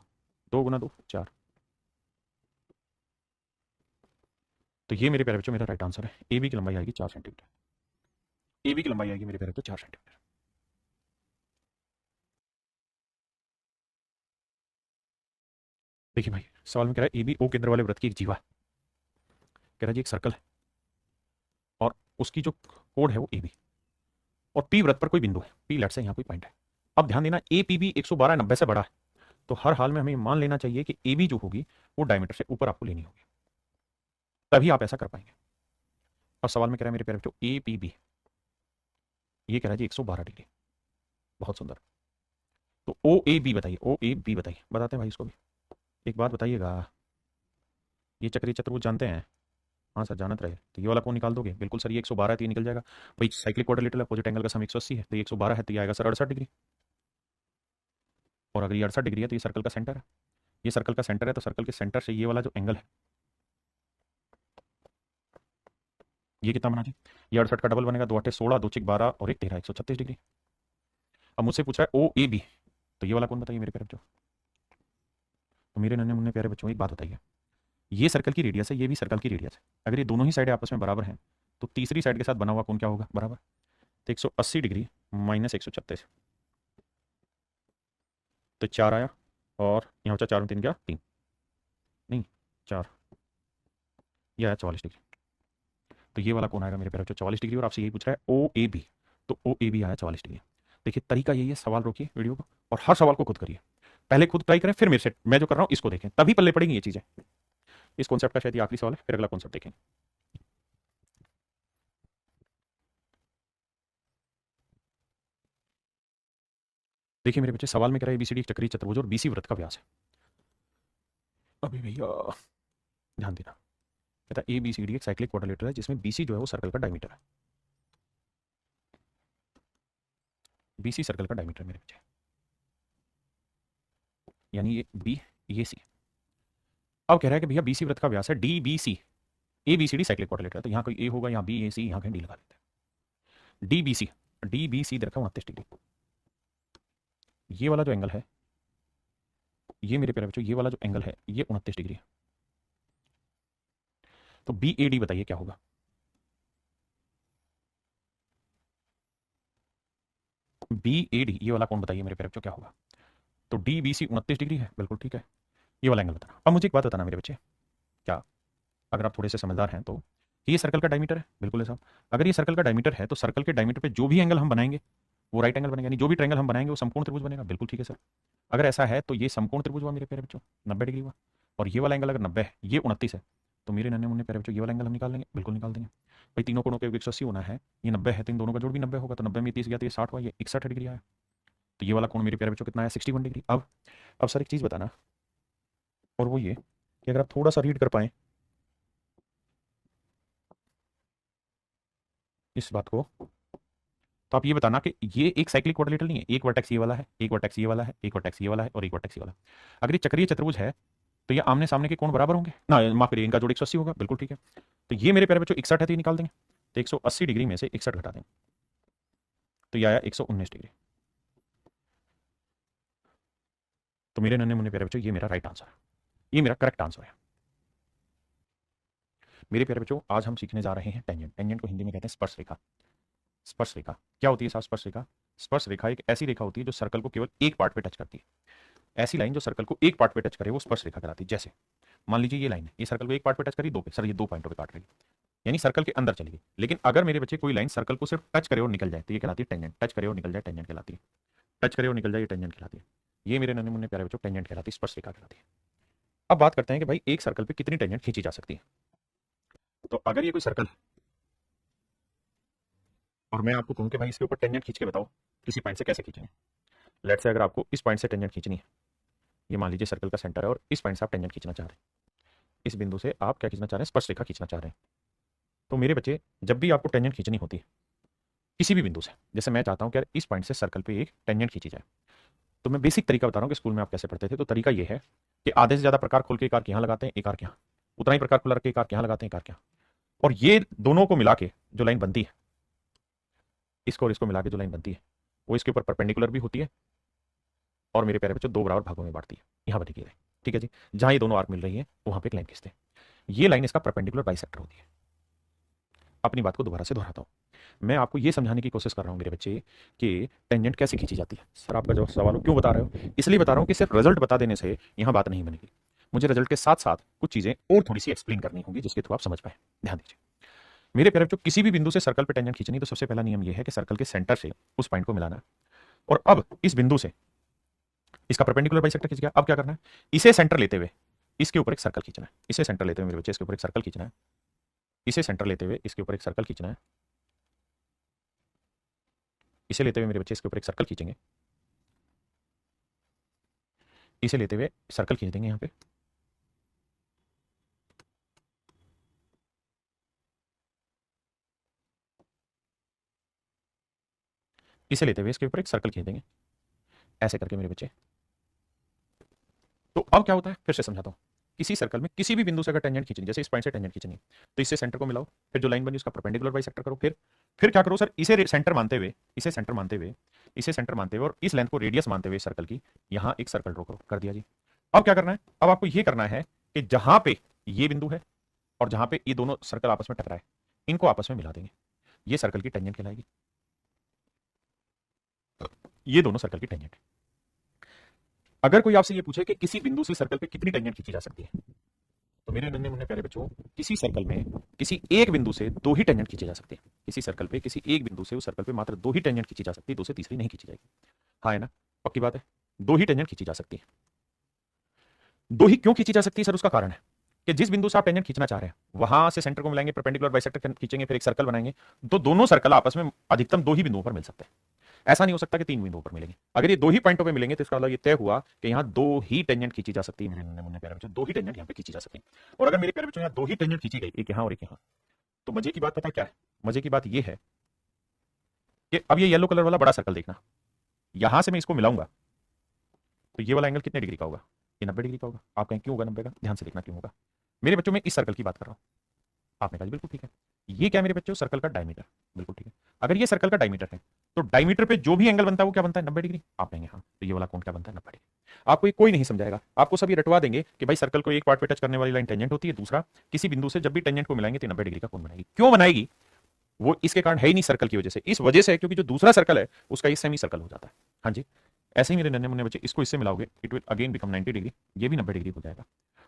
2 गुना 2 4। तो ये मेरे प्यारे बच्चों मेरा राइट आंसर है। ए बी की लंबाई आएगी 4 सेंटीमीटर, ए बी की लंबाई आएगी मेरे प्यारे बच्चों 4 सेंटीमीटर। देखिए भाई सवाल में कह रहा है ए बी ओ केंद्र वाले वृत्त की एक जीवा, कह रहा है जी एक सर्कल है और उसकी जो कोण है वो ए बी, और पी वृत्त पर कोई बिंदु है, पी लेट से यहाँ कोई पॉइंट है। अब ध्यान देना ए पी बी 112 90 से बड़ा है, तो हर हाल में हमें मान लेना चाहिए कि ए बी जो होगी वो डायमीटर से ऊपर आपको लेनी होगी, तभी आप ऐसा कर पाएंगे। और सवाल में कह रहा है मेरे प्यारे बच्चों ए पी बी, ये कह रहा है जी 112 डिग्री, बहुत सुंदर। तो ओ ए बी बताइए, ओ ए बी बताइए, बताते हैं भाई इसको भी। एक बात बताइएगा, ये चक्रीय चतुर्भुज जानते हैं? हाँ सर जानत रहे, तो ये वाला कौन निकाल दोगे? बिल्कुल सर, ये 112 है तो ये निकल जाएगा भाई। साइक्लिक क्वाड्रिलेटरल अपोजिट एंगल का सम 180 है, तो ये 112 है तो ये आएगा सर 68 डिग्री। और अगर ये 68 डिग्री है तो ये सर्कल का सेंटर है, ये सर्कल का सेंटर है, तो सर्कल के सेंटर से ये वाला जो एंगल है ये कितना बना जी? ये 68 का डबल बनेगा, 2 8 16, 2 6 12 और 1 13, 136 डिग्री। अब मुझसे पूछा है ओ ए बी, तो ये वाला कौन बताइए मेरे प्यारे बच्चों? तो मेरे नन्हे मुन्ने प्यारे बच्चों एक बात बताइए, ये सर्कल की रेडियस है, ये भी सर्कल की रेडियस है, अगर ये दोनों ही साइडें आपस में बराबर हैं तो तीसरी साइड के साथ बना हुआ कौन क्या होगा? बराबर। तो 180 डिग्री माइनस 136, तो 4 आया, और यहाँ बचा 4 में 3 क्या 3 नहीं 4, ये आया 44 डिग्री। तो ये वाला कौन आएगा मेरे प्यारे बच्चों? 44 डिग्री। और आपसे यही पूछ रहा है ओ ए बी, तो ओ ए बी आया 44 डिग्री। देखिए तरीका यही है, सवाल रोकिए वीडियो को और हर सवाल को खुद करिए, पहले खुद ट्राई करें फिर मेरे से मैं जो कर रहा हूँ इसको देखें, तभी पल्ले पड़ेंगी ये चीजें। इस कॉन्सेप्ट का शायद ये आखिरी सवाल है, फिर अगला कॉन्सेप्ट देखेंगे। देखिए मेरे बच्चे सवाल में कह रहा है एबीसीडी एक चक्रीय चतुर्भुज और बीसी वृत्त का व्यास है। अभी भैया ध्यान देना, कहता है एबीसीडी एक साइक्लिक क्वाड्रिलेटरल है जिसमें बीसी जो है वो सर्कल का डायमीटर है, बीसी सर्कल का डायमीटर मेरे बच्चे, यानी ये बी ये सी। अब कह रहा है कि भैया बीसी वृत्त का व्यास है D B C, A B C D cyclic quadrilateral है, तो यहाँ कोई ए होगा, यहाँ बी ए सी, यहाँ कहीं डी लगा देते हैं। D B C, D B C दे रखा 29 डिग्री। ये वाला जो एंगल है, ये मेरे प्यारे बच्चों ये वाला जो एंगल है ये 29 डिग्री है, तो बी ए डी बताइए क्या होगा? बी ए डी ये वाला कौन बताइए मेरे प्यारे बच्चों क्या होगा? तो डी बी सी 29 डिग्री है, बिल्कुल ठीक है, ये वाला एंगल बताना। अब मुझे एक बात बताना मेरे बच्चे, क्या अगर आप थोड़े से समझदार हैं तो ये सर्कल का डायमीटर है, बिल्कुल है साहब। अगर ये सर्कल का डायमीटर है तो सर्कल के डायमीटर पे जो भी एंगल हम बनाएंगे वो राइट एंगल बनेगा, यानी जो भी ट्रायंगल हम बनाएंगे वो समकोण त्रिभुज बनेगा, बिल्कुल ठीक है सर। अगर ऐसा है तो ये समकोण त्रिभुज हुआ मेरे प्यारे बच्चों, 90 डिग्री हुआ, और ये वाला एंगल अगर 90 है ये 29 है, तो मेरे नन्हे मुन्ने प्यारे बच्चों ये वाला एंगल हम निकाल लेंगे, बिल्कुल निकाल देंगे भाई। तीनों कोणों के 180 होना है, ये 90 है तो इन दोनों का जोड़ भी 90 होगा, तो 90 में 30 गया तो ये 60 हुआ, ये 61 डिग्री आया, तो ये वाला कोण मेरे प्यारे बच्चों कितना आया? 61 डिग्री। अब सर एक चीज़ बताना, और वो ये कि अगर आप थोड़ा सा रीड कर पाए इस बात को, तो आप ये बताना कि ये एक साइक्लिक क्वाड्रिलेटरल नहीं है, एक वर्टेक्स ये वाला है, एक वर्टेक्स ये वाला है, एक वर्टेक्स ये वाला है और एक वर्टेक्स ये वाला है। अगर ये चक्रीय चतुर्भुज है तो ये आमने सामने के कोण बराबर होंगे ना, माफ करिए इनका जोड़ 180 होगा, बिल्कुल ठीक है। तो ये मेरे प्यारे बच्चों 61 है तो ये निकाल देंगे, तो 180 डिग्री में से 61 घटा देंगे, तो ये आया 119 डिग्री। तो मेरे नन्हे मुन्ने प्यारे बच्चों ये मेरा राइट आंसर है, ये मेरा करेक्ट आंसर है। मेरे प्यारे बच्चों आज हम सीखने जा रहे हैं टेंजेंट। टेंजेंट को हिंदी में कहते हैं स्पर्श रेखा। स्पर्श रेखा क्या होती है साहब? स्पर्श रेखा, स्पर्श रेखा एक ऐसी रेखा होती है जो सर्कल को केवल एक पार्ट पे टच करती है। ऐसी लाइन जो सर्कल को एक पार्ट पे टच करे वो स्पर्श रेखा कहलाती है। जैसे मान लीजिए ये लाइन है, ये सर्कल को एक पार्ट पे टच करी, दो पे, सर ये दो पॉइंटों पे काट रही है, यानी सर्कल के अंदर चली गई। लेकिन अगर मेरे बच्चे कोई लाइन सर्कल को सिर्फ टच करे और निकल जाए तो ये कहलाती है टेंजेंट, टच करे और निकल जाए टेंजेंट कहलाती है। टच करे और निकल जाए, ये टेंजेंट कहलाती है। ये मेरे नन्हे मुन्ने प्यारे बच्चों टेंजेंट कहलाती है, स्पर्श रेखा कहलाती है। अब बात करते हैं कि भाई एक सर्कल पे कितनी टेंजेंट खींची जा सकती है। तो अगर ये कोई सर्कल है और मैं आपको कहूं कि भाई इसके ऊपर टेंजेंट खींच के बताओ किसी पॉइंट से कैसे खींचेंगे। लेट्स से अगर आपको इस पॉइंट से टेंजेंट खींचनी है, ये मान लीजिए सर्कल का सेंटर है और इस पॉइंट से आप टेंजेंट खींचना चाह रहे हैं, इस बिंदु से आप क्या खींचना चाह रहे हैं, स्पर्श रेखा खींचना चाह रहे हैं। तो मेरे बच्चे जब भी आपको टेंजेंट खींचनी होती है किसी भी बिंदु से, जैसे मैं चाहता हूं कि यार इस पॉइंट से सर्कल पे एक टेंजेंट खींची जाए, तो मैं बेसिक तरीका बता रहा हूं कि स्कूल में आप कैसे पढ़ते थे। तो तरीका ये है कि आधे से ज्यादा प्रकार खोल के एक आर्क यहां लगाते हैं, एक आर्क यहां, उतना ही प्रकार खुला रख के एक आर्क यहां लगाते हैं, एक आर्क यहां, और ये दोनों को मिला के जो लाइन बनती है, इसको और इसको मिला के जो लाइन बनती है वो इसके ऊपर परपेंडिकुलर भी होती है और मेरे प्यारे बच्चों दो बराबर भागों में बांटती है। यहां बनेगी लाइन, ठीक है जी। जहां ये दोनों आर्क मिल रही है वहां पे एक लाइन खींचते हैं, ये लाइन इसका परपेंडिकुलर बाइसेक्टर होती है। अपनी बात को दोबारा से दोहराता हूं, मैं आपको ये समझाने की कोशिश कर रहा हूं मेरे बच्चे कि टेंजेंट कैसे खींची जाती है। सर आपका जो सवाल क्यों बता रहे हो, इसलिए बता रहा हूं कि सिर्फ रिजल्ट बता देने से यहां बात नहीं बनेगी, मुझे रिजल्ट के साथ साथ कुछ चीजें और थोड़ी सी एक्सप्लेन करनी होगी जिसके थ्रू आप समझ पाए। ध्यान दीजिए मेरे प्यारे बच्चों, किसी भी बिंदु से सर्कल पे टेंजेंट खींचनी तो सबसे पहला नियम यह है कि सर्कल के सेंटर से उस पॉइंट को मिलाना है। और अब इस बिंदु से इसका परपेंडिकुलर बाइसेक्टर खींच गया, अब क्या करना है, इसे सेंटर लेते हुए इसके ऊपर एक सर्कल खींचना है, इसे सेंटर लेते हुए मेरे बच्चे इसके ऊपर एक सर्कल खींचना है, इसे सेंटर लेते हुए इसके ऊपर एक सर्कल खींचना है, इसे लेते हुए मेरे बच्चे इसके ऊपर एक सर्कल खींचेंगे, इसे लेते हुए सर्कल खींच देंगे यहां पे, इसे लेते हुए इसके ऊपर एक सर्कल खींच देंगे, ऐसे करके मेरे बच्चे। तो अब क्या होता है, फिर से समझाता हूं, किसी सर्कल में किसी भी बिंदु से अगर टेंजेंट खींचनी, जैसे इस पॉइंट से टेंजेंट खींचनी तो इससे सेंटर को मिलाओ, फिर जो लाइन बनी उसका परपेंडिकुलर बाइसेक्टर करो, फिर क्या करो सर, इसे सेंटर मानते हुए, इसे सेंटर मानते हुए, इसे सेंटर मानते हुए और इस लेंथ को रेडियस मानते हुए सर्कल की यहां एक सर्कल ड्रॉ करो, कर दिया जी। अब क्या करना है, अब आपको यह करना है कि जहां पे ये बिंदु है और जहां पे ये दोनों सर्कल आपस में टकराए इनको आपस में मिला देंगे, ये सर्कल की टेंजेंट कहलाएगी, ये दोनों सर्कल की टेंजेंट। अगर कोई आपसे ये पूछे कि किसी बिंदु से सर्कल पे कितनी टेंजेंट खींची जा सकती है, तो मेरे नन्हे मुन्ने प्यारे बच्चों, किसी सर्कल में किसी एक बिंदु से दो ही टेंजेंट खींची जा सकती है। किसी सर्कल पे किसी एक बिंदु से उस सर्कल पे मात्र दो ही टेंजेंट खींची जा सकती है, दो से तीसरी नहीं खींची जाएगी। हाँ है ना, पक्की बात है, दो ही टेंजेंट खींची जा सकती है। दो ही क्यों खींची जा सकती है सर, उसका कारण है कि जिस बिंदु से आप टेंजेंट खींचना चाह रहे हैं वहां से सेंटर को मिलाएंगे, परपेंडिकुलर बाइसेक्टर खींचेंगे, फिर एक सर्कल बनाएंगे, तो दोनों सर्कल आपस में अधिकतम दो ही बिंदुओं पर मिल सकते हैं। ऐसा नहीं हो सकता कि तीन बिंदुओं पर मिलेंगे। अगर ये दो ही पॉइंटों पे मिलेंगे तो इसका मतलब ये तय हुआ कि यहाँ दो ही टेंजेंट खींची जा सकती है। मेरे नन्हे मुन्ने प्यारे बच्चों, दो ही टेंजेंट यहाँ पे खींची जा सकती है। और अगर मेरे प्यारे बच्चों यहाँ दो ही टेंजेंट खींची गई, एक यहाँ और एक यहाँ, तो मजे की बात पता क्या है, मजे की बात ये है कि अब ये येलो कलर वाला बड़ा सर्कल देखना, यहां से मैं इसको मिलाऊंगा तो ये वाला एंगल कितने डिग्री का होगा, ये 90 डिग्री का होगा। आप कहें क्यों होगा 90 का, ध्यान से देखना क्यों होगा। मेरे बच्चों में इस सर्कल की बात कर रहा हूं, आपने कहा बिल्कुल ठीक है, ये क्या मेरे बच्चों, सर्कल का डायमीटर, बिल्कुल ठीक है। अगर ये सर्कल का डायमीटर है तो डायमीटर पे जो भी एंगल बनता है वो क्या बनता है, 90 डिग्री। आप कहेंगे हाँ, तो ये वाला कोण क्या बनता है, 90 डिग्री। आपको ये कोई नहीं समझाएगा, आपको सब ये रटवा देंगे कि भाई सर्कल को एक पार्ट पे टच करने वाली लाइन टेंजेंट होती है, दूसरा किसी बिंदु से जब भी टेंजेंट को मिलाएंगे तो 90 डिग्री का कोण बनाएगी। क्यों बनाएगी, वो इसके कारण है ही नहीं, सर्कल की वजह से, इस वजह से है क्योंकि जो दूसरा सर्कल है उसका ये सेमी सर्कल हो जाता है। हाँ जी, ऐसे ही मेरे नन्हे मुन्ने बच्चे, इसको इससे मिलाओगे it will again become 90 degree, ये भी 90 डिग्री हो जाएगा।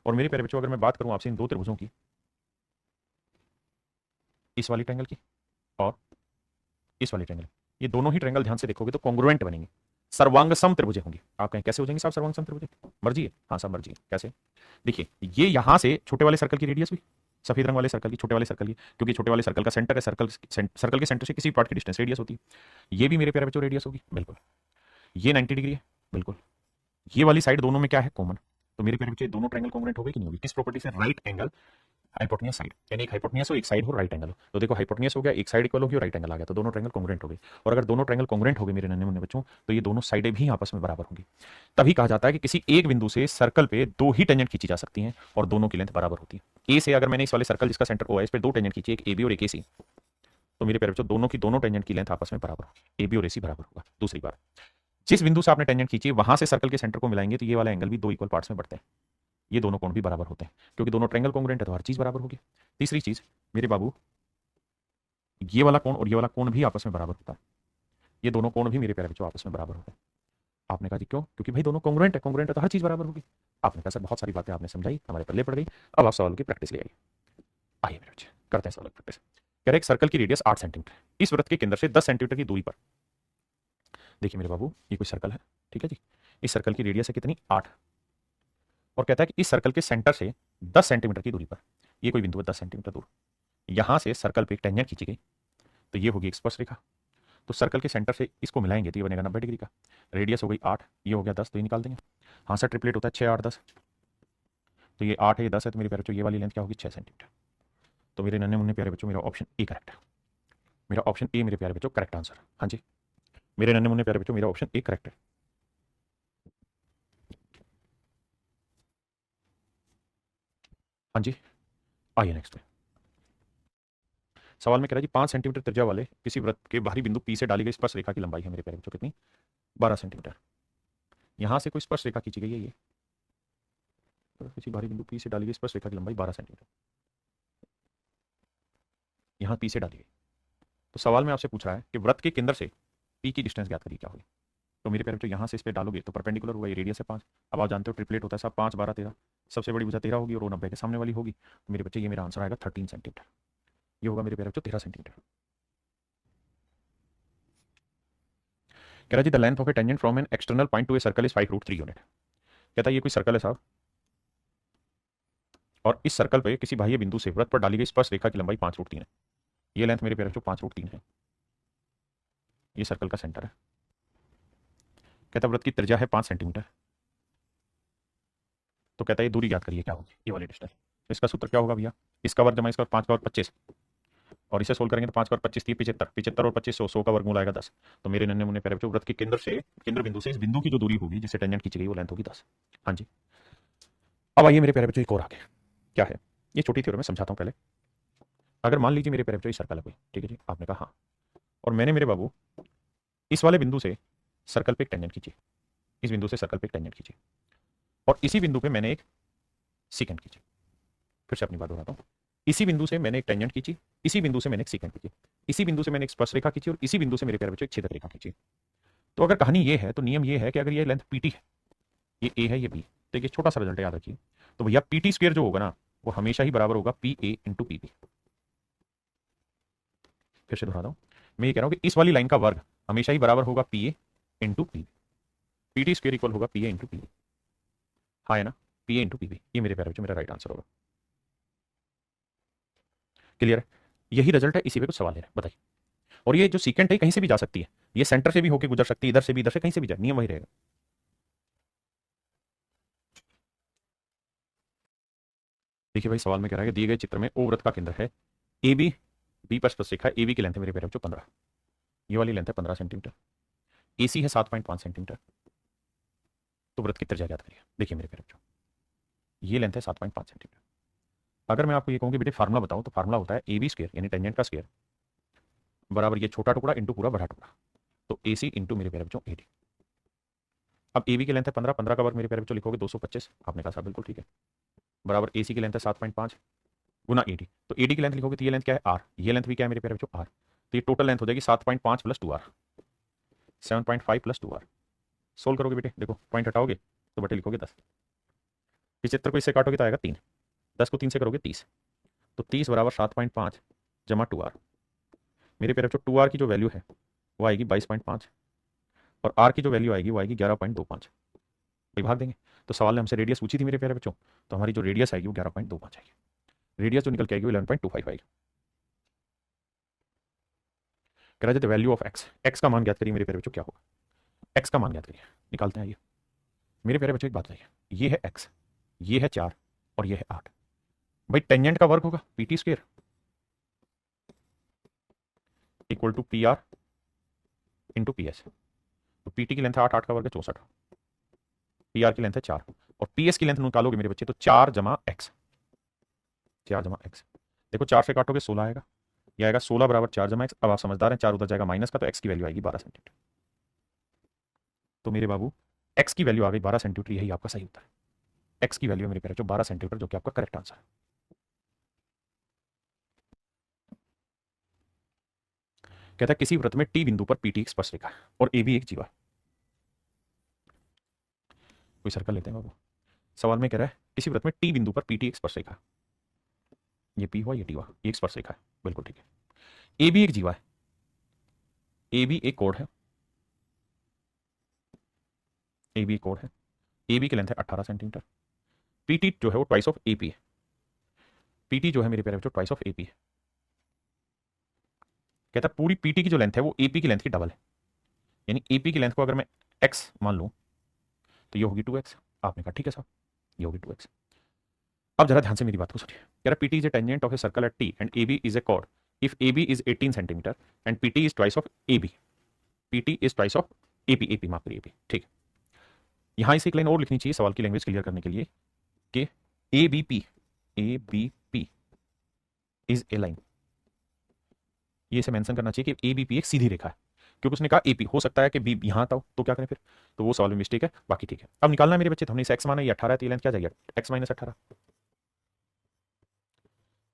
और मेरे प्यारे बच्चों, अगर मैं बात करूं आपसे इन दो त्रिभुजों की, इस वाली ट्रायंगल की और इस वाली ट्रायंगल, ये दोनों ही ट्रायंगल ध्यान से देखोगे तो कॉन्ग्रुएंट बनेंगे, सर्वांग सम त्रिभुज होंगे। आप कहें कैसे हो जाएंगे साहब सर्वांग सम त्रिभुज, मर्जी है, हाँ साहब मर्जी है। कैसे, देखिए ये यहां से छोटे वाले सर्कल की रेडियस हुई, सफेद रंग वाले सर्कल की, छोटे वाले सर्कल की, क्योंकि छोटे वाले सर्कल का सेंटर है, सर्कल के सेंटर से किसी पार्ट की डिस्टेंस रेडियस होती है, ये भी मेरे प्यारे बच्चों रेडियस होगी, बिल्कुल। ये 90 डिग्री है, बिल्कुल। ये वाली साइड दोनों में क्या है, कॉमन। तो मेरे प्यारे बच्चे दोनों ट्रायंगल कॉन्ग्रुएंट हो गए कि नहीं होगी, किस प्रॉपर्टी से, राइट एंगल हाइपोटेन्यूस साइड, यानी एक हाइपोटेन्यूस हो एक साइड हो राइट एंगल हो, तो देखो हाइपोटेन्यूस हो गया, एक साइड इक्वल होगी और राइट एंगल आ गया, तो दोनों ट्रायंगल कॉन्ग्रुएंट हो गए। और अगर दोनों ट्रायंगल कॉन्ग्रुएंट हो गए मेरे नन्हे मुन्ने बच्चों, तो ये दोनों साइडें भी आपस में बराबर होंगी। तभी कहा जाता है कि किसी एक बिंदु से सर्कल पे दो ही टेंजेंट खींची जा सकती हैं और दोनों की लेंथ बराबर होती है। ए से अगर मैंने इस वाले सर्कल जिसका सेंटर ओ है इस पे दो टेंजेंट खींची, एक ए बी और एक ए सी, तो मेरे प्यारे बच्चों दोनों की दोनों टेंजेंट की लेंथ आपस में बराबर हो, ए बी और ए सी बराबर होगा। दूसरी बात, जिस बिंदु से आपने टेंजेंट खींची वहां से सर्कल के सेंटर को मिलाएंगे तो ये वाला एंगल भी दो इक्वल पार्ट्स में बढ़ते हैं, ये दोनों कोण भी बराबर होते हैं, क्योंकि दोनों ट्रायंगल कॉन्ग्रुएंट है तो हर चीज बराबर होगी। तीसरी चीज मेरे बाबू, ये वाला कोण और ये वाला कोण भी आपस में बराबर होता है, ये दोनों कोण भी मेरे प्यारे बच्चों आपस में बराबर होते हैं। आपने कहा जी क्यों, क्योंकि भाई दोनों कॉन्ग्रुएंट है तो हर चीज बराबर होगी। आपने कहा सर बहुत सारी बातें आपने समझाई, हमारे पल्ले पड़ गई, अब आप सवाल की प्रैक्टिस ले आइए। आइए मेरे बच्चे करते हैं सवाल की प्रैक्टिस। कह रहे एक सर्कल की रेडियस 8 सेंटीमीटर, इस वृत्त के केंद्र से 10 सेंटीमीटर की दूरी पर देखिए मेरे बाबू, ये कोई सर्कल है, ठीक है जी। इस सर्कल की रेडियस है कितनी, 8। और कहता है कि इस सर्कल के सेंटर से 10 सेंटीमीटर की दूरी पर ये कोई बिंदु है 10 सेंटीमीटर दूर, यहां से सर्कल पे एक टेंजेंट खींची गई, तो ये होगी एक स्पर्शरेखा। तो सर्कल के सेंटर से इसको मिलाएंगे तो ये बनेगा 90 डिग्री का। रेडियस हो गई 8, ये हो गया 10, तो ये निकाल देंगे। हाँ सर, ट्रिपलेट होता है 6 8 10, तो ये 8 है, ये 10 है, तो मेरे प्यारे बच्चों ये वाली लेंथ क्या होगी, 6 सेंटीमीटर। तो मेरे नन्हे मुन्ने प्यारे बच्चों, मेरा ऑप्शन ए करेक्ट है। मेरा ऑप्शन ए मेरे प्यारे बच्चों करेक्ट आंसर। हाँ जी, मेरे नन्हे मुन्ने प्यारे बच्चों, मेरा ऑप्शन ए करेक्ट है। हाँ जी, आइए नेक्स्ट में। सवाल में कह रहा है जी 5 सेंटीमीटर त्रिज्या वाले किसी वृत्त के बाहरी बिंदु पी से डाली गई स्पर्श रेखा की लंबाई है मेरे प्यारे बच्चों कितनी, 12 सेंटीमीटर। यहां से कोई स्पर्श रेखा खींची गई है, ये किसी बाहरी बिंदु पी से डाली गई स्पर्श रेखा की लंबाई 12 सेंटीमीटर, यहां पी से डाली गई। तो सवाल में आपसे पूछ रहा है कि वृत्त के केंद्र से पी की डिस्टेंस ज्ञात करिए, क्या होगी। तो मेरे प्यारे बच्चों यहाँ से इस पर डालोगे तो परपेंडिकुलर होगा, ये रेडियस है 5। अब आप जानते हो ट्रिपलेट होता है सब 5 12 13, सबसे बड़ी भुजा 13 होगी और वो 90 के सामने वाली होगी। तो मेरे बच्चे ये मेरा आंसर आएगा 13 सेंटीमीटर, ये होगा मेरे प्यारे बच्चों 13 सेंटीमीटर। कह रहा जी the length of a tangent from an external point to a circle is 5√3 unit. कहता है ये कोई सर्कल है साहब, और इस सर्कल पे किसी बाह्य बिंदु से वृत्त पर डाली गई स्पर्श रेखा की लंबाई 5√3 है। ये लेंथ मेरे प्यारे बच्चों 5√3 है, ये सर्कल का सेंटर है। कहता है वृत्त की त्रिज्या है 5 सेंटीमीटर। तो कहता है ये दूरी याद करिए क्या होगी, ये वाली डिस्टेंस। तो इसका सूत्र क्या होगा भैया, इसका वर्ग जमा इसका 5 का वर्ग 25, और इसे सोल्व करेंगे तो 5 का वर्ग 25 30 75, 75 और 25 100 का वर्गमूल आएगा 10। तो मेरे नन्हे मुन्ने प्यारे बच्चों वृत्त के केंद्र से, केंद्र बिंदु से इस बिंदु की जो दूरी होगी जिससे टेंजेंट खींची गई वो लेंथ होगी 10। हाँ जी, अब आइए मेरे प्यारे बच्चों एक और आगे, क्या है ये छोटी थ्योरम मैं समझाता हूँ पहले। अगर मान लीजिए मेरे प्यारे बच्चों ये सर्कल है कोई, ठीक है जी, आपने कहा हाँ, और मैंने मेरे बाबू इस वाले बिंदु से सर्कल पे एक टेंजेंट खींची, इस बिंदु से सर्कल पे एक टेंजेंट खींची, और इसी बिंदु पे मैंने एक सीकेंट खींची। फिर से अपनी बात दोहराता हूँ, इसी बिंदु से मैंने एक टेंजेंट खींची, इसी बिंदु से मैंने एक सीकेंट खींची, इसी बिंदु से मैंने एक स्पर्श रेखा खींची, और इसी बिंदु से मेरे प्यारे बच्चों एक छेदक रेखा खींची। तो अगर कहानी ये है तो नियम ये है कि अगर ये लेंथ पीटी है, ये ए है, ये बी, तो एक छोटा सा रिजल्ट याद रखिए। तो भैया पीटी स्क्वायर जो होगा ना वो हमेशा ही बराबर होगा P A into P B. फिर से दोहराता हूँ, मैं ये कह रहा हूँ कि इस वाली लाइन का वर्ग हमेशा ही बराबर होगा P A into P B. PT square equal होगा P A into P B, हाँ है ना, P A into P B, ये मेरे प्यारे बच्चों मेरा राइट आंसर होगा। क्लियर है, यही रिजल्ट है, इसी पे कुछ सवाल है बताइए। और ये जो सीकेंट है कहीं से भी जा सकती है, ये सेंटर से भी होकर गुजर सकती है, इधर से भी, इधर से कहीं से भी जाए, नियम वही रहेगा। देखिए भाई सवाल में कह रहा है कि दिए गए चित्र में ओ वृत्त का केंद्र है ए बी, बी पर स्पर्श रेखा ए बी की लेंथ है मेरे प्यारे बच्चों 15, ये वाली लेंथ है 15 सेंटीमीटर, ए सी है 7.5 सेंटीमीटर। तो वृत्त की त्रिज्या ज्ञात करिए। देखिए मेरे प्यारे बच्चों ये लेंथ है 7.5 सेंटीमीटर। अगर मैं आपको ये कहूँ कि बेटे फार्मूला बताऊँ तो फार्मूला होता है ए बी स्क्वायर यानी टेंजेंट का स्क्वायर बराबर ये छोटा टुकड़ा इंटू पूरा बड़ा टुकड़ा, तो ए सी इंटू मेरे प्यारे बच्चों ए डी। अब ए बी की लेंथ है 15, 15 का वर्ग मेरे प्यारे बच्चों लिखोगे 225, आपने कहा साहब बिल्कुल ठीक है, बराबर ए सी की लेंथ है 7.5 गुना ए डी। तो ए डी की लेंथ लिखोगे तो ये लेंथ क्या है आर, ये लेंथ भी क्या है मेरे प्यारे बच्चों आर। तो ये टोटल लेंथ हो जाएगी 7.5 plus 2 R, 7.5 plus 2 R. Solve करोगे बेटे, देखो पॉइंट हटाओगे तो बटे लिखोगे 10, 75 को इससे काटोगे तो आएगा 3, 10 को 3 से करोगे 30, तो 30 बराबर 7.5 जमा 2 आर। मेरे प्यारे बच्चों 2 आर की जो वैल्यू है वो आएगी 22.5, और आर की जो वैल्यू आएगी वो आएगी 11.25, भाग देंगे। तो सवाल ने हमसे रेडियस पूछी थी मेरे प्यारे बच्चों, तो हमारी जो रेडियस आएगी वो 11.25 आएगी, रेडियस जो निकल के आएगी वो 11.25 आएगी। कह रहा है वैल्यू ऑफ एक्स, एक्स का मान ज्ञात करिए मेरे प्यारे बच्चों, क्या होगा एक्स का मान ज्ञात करिए, निकालते हैं। ये मेरे प्यारे बच्चों एक बात बताइए, ये है एक्स, ये है 4 और ये है 8, भाई टेंजेंट का वर्ग होगा P T square equal to P R into P S. तो पी टी की लेंथ है 8, 8 का वर्ग है 64, पी आर की लेंथ है 4, और पी एस की लेंथ निकालोगे मेरे बच्चे तो 4 जमा एक्स, 4 जमा एक्स। देखो 4 से काटोगे 16 आएगा, यह आएगा 16 बराबर 4 जमा एक्स। अब आप समझदार हैं, 4 उधर जाएगा माइनस का, तो एक्स की वैल्यू आएगी 12 सेंटीमीटर। तो मेरे बाबू एक्स की वैल्यू आ गई 12 सेंटीमीटर, यही आपका सही उत्तर है। एक्स की वैल्यू मेरे प्यारे बच्चों 12 सेंटीमीटर, जो कि आपका करेक्ट आंसर है। कहता है किसी वृत्त में टी बिंदु पर पीटी एक स्पर्श रेखा है और ए भी एक जीवा। कोई सर्कल लेते हैं बाबू, सवाल में कह रहा है किसी वृत्त में टी बिंदु पर पीटी एक स्पर्श रेखा, ये पी हुआ ये टी हुआ, एक स्पर्श रेखा है, बिल्कुल ठीक है। ए भी एक जीवा है, ए भी एक कोण है, ए बी कोड है, ए बी की लेंथ है 18 सेंटीमीटर, पी टी जो है वो ट्वाइस ऑफ ए पी है, पी टी जो है मेरे प्यारे बच्चों ट्वाइस ऑफ ए पी है। कहता है पूरी पी टी की जो लेंथ है वो ए पी की लेंथ की डबल है, यानी ए पी की लेंथ को अगर मैं एक्स मान लूँ तो ये होगी 2x। आपने कहा ठीक है साहब, ये होगी 2x। अब जरा ध्यान से मेरी बात को सुनिए, कह रहा PT is a tangent of a circle at T and A B is a chord if A B is 18 centimetre and PT is twice of A B, PT is twice of AP, AP माफ करिए AP, ठीक। यहां इसे एक line और लिखनी चाहिए सवाल की लैंग्वेज क्लियर करने के लिए कि A B P is a line, ये इसे मेंशन करना चाहिए कि ए बी पी एक सीधी रेखा है, क्योंकि उसने कहा एपी हो सकता है कि बी यहां आता हो, तो क्या करें फिर, तो वो सवाल में मिस्टेक है, बाकी ठीक है। अब निकालना है मेरे बच्चे, तो हमने इसे एक्स माना, ये 18 है, तो ये लेंथ क्या जाएगी एक्स माइनस 18।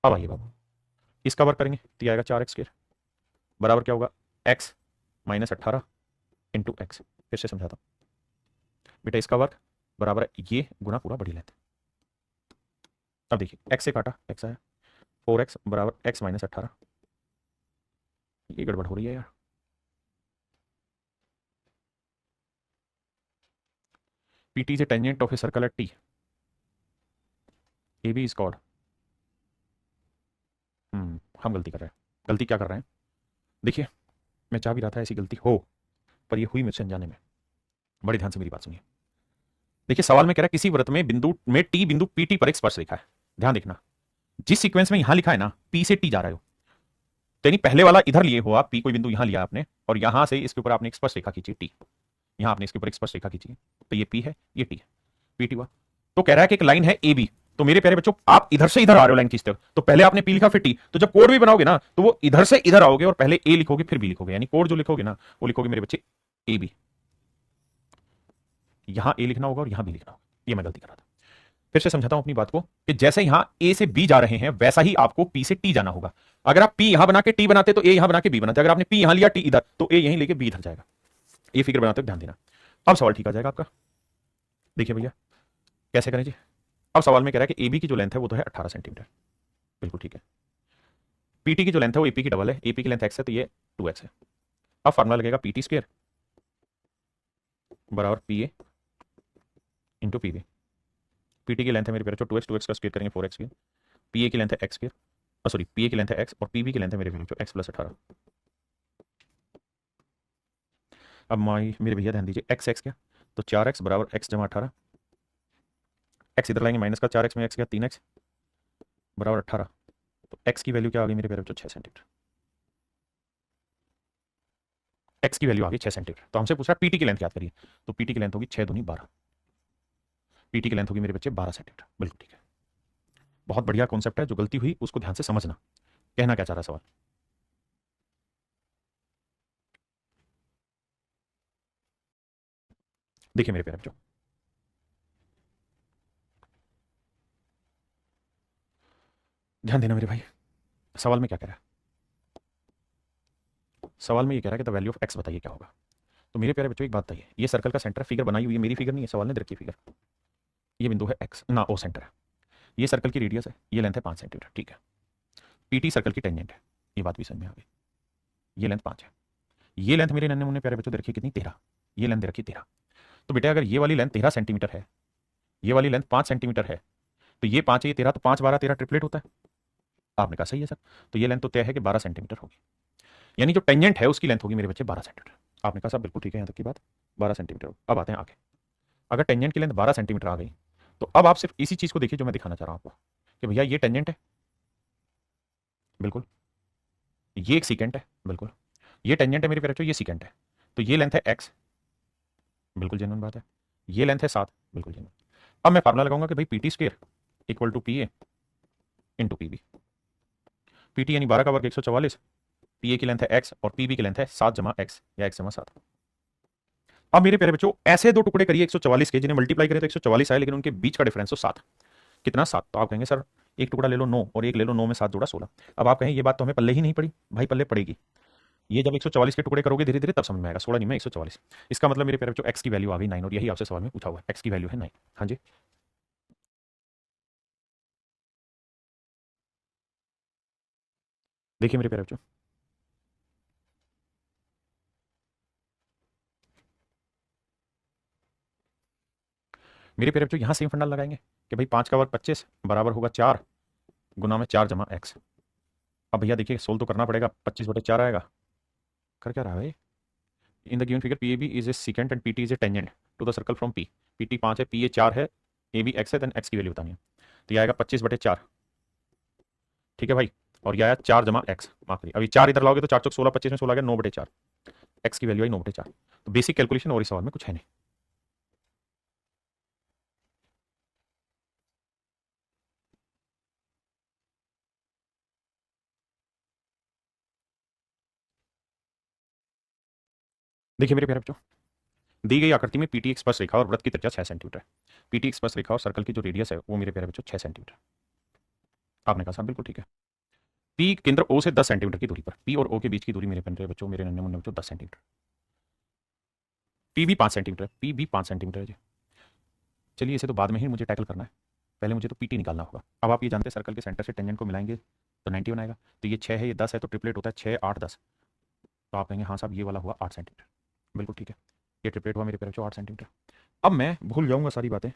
अब आइए बाबू इसका वर्क करेंगे तो ये आएगा 4x² बराबर क्या होगा एक्स माइनस 18 इंटू एक्स। फिर से समझाता हूं बेटा, इसका वर्क बराबर है ये गुना पूरा बड़ी लेंथ। अब देखिए एक्स से काटा एक्स आया, 4x बराबर एक्स माइनस 18, ये गड़बड़ हो रही है यार। PT is a tangent of a circle at T. AB is chord. हम गलती कर रहे हैं। गलती क्या कर रहे हैं? देखिए मैं चाह भी रहा था ऐसी गलती हो, पर ये हुई मुझसे अनजाने में। बड़ी ध्यान से मेरी बात सुनिए। देखिए सवाल में कह रहा है किसी वृत्त में बिंदु में टी बिंदु PT पर एक स्पर्श रेखा है। ध्यान देखना, जिस सीक्वेंस में यहां लिखा है ना P से T जा रहे हो, तो यानी पहले वाला इधर लिए हो आप, P कोई बिंदु यहां लिया आपने और यहां से इसके ऊपर आपने एक स्पर्श रेखा खींची T, यहां आपने इसके ऊपर एक स्पर्श रेखा खींची, तो ये P है ये T है, PT हुआ। तो कह रहा है कि एक लाइन है AB, तो मेरे प्यारे बच्चों आप इधर से इधर आ रहे हो लाइन खींचते हो, तो पहले आपने P लिखा फिर T, तो जब कोड भी बनाओगे ना तो वो इधर से इधर आओगे और पहले A लिखोगे फिर B लिखोगे, यानी कोड जो लिखोगे ना वो लिखोगे मेरे बच्चे AB, यहां A लिखना होगा और यहां B लिखना होगा। ये मैं गलती कर रहा था, फिर से समझाता हूं अपनी बात को कि जैसे यहां A से B जा रहे हैं वैसा ही आपको P से T जाना होगा। अगर आप P यहां बना के T बनाते तो A यहां बना के B बनाते, अगर आपने P यहां लिया T इधर तो A यहीं लेके B इधर जाएगा। ये फिगर बनाते ध्यान देना। अब सवाल ठीक आ जाएगा आपका। देखिए भैया कैसे करें जी। अब सवाल में कह रहा है कि AB की जो लेंथ है वो तो है 18 सेंटीमीटर, बिल्कुल ठीक है। PT की जो लेंथ है वो AP की डबल है, AP की लेंथ x है तो ये 2x है। अब फार्मूला लगेगा PT स्क्वायर बराबर PA इंटू PB। PT की लेंथ है मेरे प्यारे 2x, 2x का स्क्वायर करेंगे 4x स्क्वायर, PA की लेंथ है x स्क्वायर, सॉरी PA की लेंथ है x और PB की लेंथ है मेरे प्यारे x प्लस 18। अब मेरे भैया ध्यान दीजिए x क्या, तो 4x बराबर x जमा 18, x इधर लाएंगे माइनस का 4x में x क्या 3x बराबर 18, तो x की वैल्यू क्या आ गई मेरे प्यारे बच्चों 6 सेंटीमीटर। x की वैल्यू आ गई 6 सेंटीमीटर। तो हमसे पूछा PT की लेंथ याद करिए, तो PT की लेंथ होगी 6 दूनी 12, PT की लेंथ होगी मेरे बच्चे 12 सेंटीमीटर, बिल्कुल ठीक है। बहुत बढ़िया कॉन्सेप्ट है, जो गलती हुई उसको ध्यान से समझना। कहना क्या चाह रहा है सवाल, देखिए मेरे प्यारे बच्चों, ध्यान देना मेरे भाई। सवाल में क्या कह रहा है, सवाल में ये कह रहा है कि द वैल्यू ऑफ एक्स बताइए क्या होगा। तो मेरे प्यारे बच्चों एक बात बताइए, ये सर्कल का सेंटर फिगर बनाई हुई है, मेरी फिगर नहीं है, सवाल ने दे रखी फिगर। ये बिंदु है एक्स ना ओ सेंटर है, ये सर्कल की रेडियस है, ये लेंथ है 5 सेंटीमीटर, ठीक है। PT सर्कल की टेंजेंट है, ये बात भी समझ में आ गई, ये लेंथ 5 है। ये लेंथ मेरे नन्हे मुन्ने प्यारे बच्चों दे रखी कितनी 13, ये लेंथ दे रखी 13। तो बेटा अगर ये वाली लेंथ 13 सेंटीमीटर है, ये वाली लेंथ 5 सेंटीमीटर है, तो ये 5 है ये 13, तो 5 12 13 ट्रिपलेट होता है। आपने कहा सही है सर, तो ये लेंथ तो तय है कि 12 सेंटीमीटर होगी, यानी जो टेंजेंट है उसकी लेंथ होगी मेरे बच्चे 12 सेंटीमीटर। आपने कहा सर बिल्कुल ठीक है, यहाँ तक की बात 12 सेंटीमीटर। अब आते हैं आगे, अगर टेंजेंट की लेंथ 12 सेंटीमीटर आ गई तो अब आप सिर्फ इसी चीज को देखिए जो मैं दिखाना चाह रहा हूं आपको कि भैया ये टेंजेंट है, बिल्कुल, ये एक सीकेंट है, बिल्कुल, ये टेंजेंट है मेरे प्यारे बच्चों, ये सीकेंट है, तो ये लेंथ है x, बिल्कुल जेन्युइन बात है, ये लेंथ है 7, बिल्कुल जेन्युइन। अब मैं फार्मूला लगाऊंगा कि भाई PT square equal to PA into PB। PT यानी 12 का वर्ग 144, PA की लेंथ है x और PB की लेंथ है 7 जमा x या x जमा 7। अब मेरे प्यारे बच्चों ऐसे दो टुकड़े करिए 144 के, जिन्हें मल्टीप्लाई करें तो 144 आए, लेकिन उनके बीच का डिफरेंस तो 7। कितना 7, तो आप कहेंगे सर एक टुकड़ा ले लो 9 और एक ले लो 9 में 7 जोड़ा 16। अब आप कहें ये बात तो हमें पल्ले ही नहीं पड़ी, भाई पल्ले पड़ेगी, ये जब 144 के टुकड़े करोगे धीरे धीरे तब समझ में आएगा, 16 नहीं में 144। इसका मतलब मेरे प्यारे बच्चों x की वैल्यू आ गई 9, और यही आपसे सवाल में पूछा हुआ है, x की वैल्यू है 9। हाँ जी, देखिए मेरे प्यारे बच्चों, मेरे प्यारे बच्चों यहाँ सेम फंडा लगाएंगे कि भाई 5 का वर्ग 25 बराबर होगा 4 गुना में 4 जमा एक्स। अब भैया देखिए सोल्व तो करना पड़ेगा, 25/4 आएगा। कर क्या रहा है भाई? In the given figure P A B is a secant and P T is a tangent to the circle from P. P T 5 है, पी ए 4 है, ए बी एक्स है, देन एक्स की वैल्यू बतानी है। तो ये आएगा 25/4। ठीक है भाई, और ये आया 4 जमा एक्स। माफ करिए, अभी 4 इधर लाओगे तो 4 चौक 16, 25 में 16 आ गया 9/4। एक्स की वैल्यू आई 9/4। तो बेसिक कैलकुलेशन और इस सवाल में कुछ है नहीं। देखिए मेरे प्यारे बच्चों, दी गई आकृति में पीटी एक स्पर्श रेखा और वृत्त की त्रिज्या 6 सेंटीमीटर है। पीटी एक स्पर्श रेखा और सर्कल की जो रेडियस है वो मेरे प्यारे बच्चों 6 सेंटीमीटर। आपने कहा साहब बिल्कुल ठीक है। पी केंद्र ओ से 10 सेंटीमीटर की दूरी पर, पी और ओ के बीच की दूरी मेरे प्यारे बच्चों, मेरे नन्हे मुन्ने बच्चों 10 सेंटीमीटर। पी भी 5 सेंटीमीटर, पी भी 5 सेंटीमीटर है जी। चलिए इसे तो बाद में ही मुझे टैकल करना है, पहले मुझे तो पीटी निकालना होगा। अब आप ये जानते हैं सर्कल के सेंटर से टेंजेंट को मिलाएंगे तो 90 बनाएगा। तो ये 6 है, ये 10 है, तो ट्रिपलेट होता है 6 8 10। तो आप कहेंगे हाँ साहब ये वाला हुआ 8 सेंटीमीटर। बिल्कुल ठीक है, ये ट्रिपलेट हुआ मेरे प्यारे बच्चों 8 सेंटीमीटर। अब मैं भूल जाऊंगा सारी बातें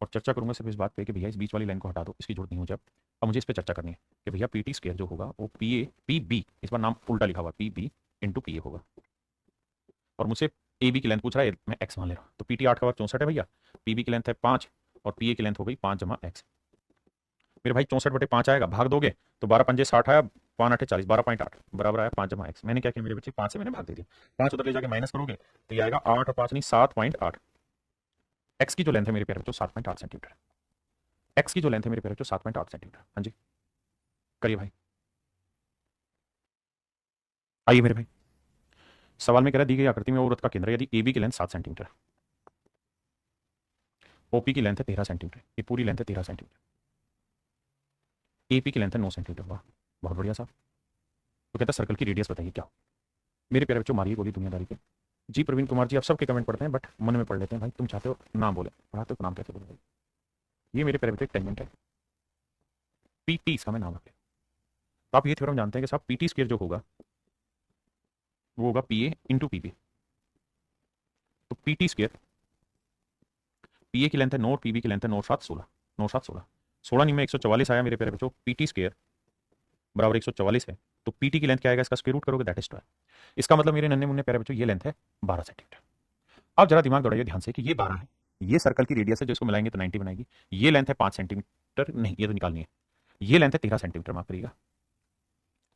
और चर्चा करूंगा सिर्फ इस बात पे कि भैया इस बीच वाली लाइन को हटा दो, इसकी जरूरत नहीं हो। जब अब मुझे इस पर चर्चा करनी है कि भैया पी टी स्क्वायर जो होगा वो पी ए पी बी, इस बार नाम उल्टा लिखा हुआ P B into P A होगा। और मुझसे ए बी की लेंथ पूछ रहा है, मैं एक्स मान ले रहा हूँ। तो पी टी 8 का वर्ग 64 है भैया, पी बी की लेंथ है 5 और पी ए की लेंथ हो गई 5 जमा एक्स। मेरे भाई 64/5 आएगा, भाग दोगे तो 12 पंजे 60 आया, 5 8 40, 12.8 बराबर आया 5 जमा एक्स। मैंने क्या किया मेरे बच्चे, 5 से मैंने भाग दे दिया, 5 उधर ले जाके माइनस करोगे तो ये आएगा 8 और 5 नहीं 7.8। एक्स की जो लेंथ है मेरे प्यारे बच्चों 7.8 सेंटीमीटर। एक्स की जो लेंथ है मेरे प्यारे बच्चों 7.8 सेंटीमीटर। हाँ जी करिए भाई। आइए मेरे भाई, सवाल में कह रहा है दी गई आकृति में वो वृत्त का केंद्र यदि ए बी की लेंथ 7 सेंटीमीटर, ओपी की लेंथ है 13 सेंटीमीटर, ये पूरी लेंथ है 13 सेंटीमीटर, एपी की लेंथ है 9 सेंटीमीटर। वाह बहुत बढ़िया साहब। तो कहता है सर्कल की रेडियस बताइए क्या हो। मेरे प्यारे बच्चों मारिए गोली दुनियादारी पे। जी प्रवीण कुमार जी, आप सबके कमेंट पढ़ते हैं बट मन में पढ़ लेते हैं भाई। तुम चाहते हो नाम बोले, पढ़ाते हो तो नाम कैसे बोले भाई। ये मेरे प्यारे बच्चों एक टेंजेंट है, पीटी इसका मैं नाम रख लिया। तो आप ये थ्योरम जानते हैं कि साहब पीटी स्क्वायर जो होगा वो होगा P A into P B. तो पीटी स्क्वायर, पी ए की लेंथ है 9 और पी बी की लेंथ है 9 7 16, 9 7 16, 16 नहीं में 144 आया मेरे प्यारे बच्चों। पीटी स्क्वायर बराबर 144 है, तो पीटी की लेंथ क्या आएगा, इसका स्क्वायर रूट करोगे दैट इज 12। इसका मतलब मेरे नन्हे मुन्ने प्यारे बच्चों ये लेंथ है 12 सेंटीमीटर। अब जरा दिमाग दौड़ाइए ध्यान से कि ये 12 है, ये सर्कल की रेडियस है जो इसको मिलाएंगे तो 90 बनाएगी। ये लेंथ है 5 सेंटीमीटर, नहीं ये तो निकालनी है। ये लेंथ है 13 सेंटीमीटर, माफ करिएगा।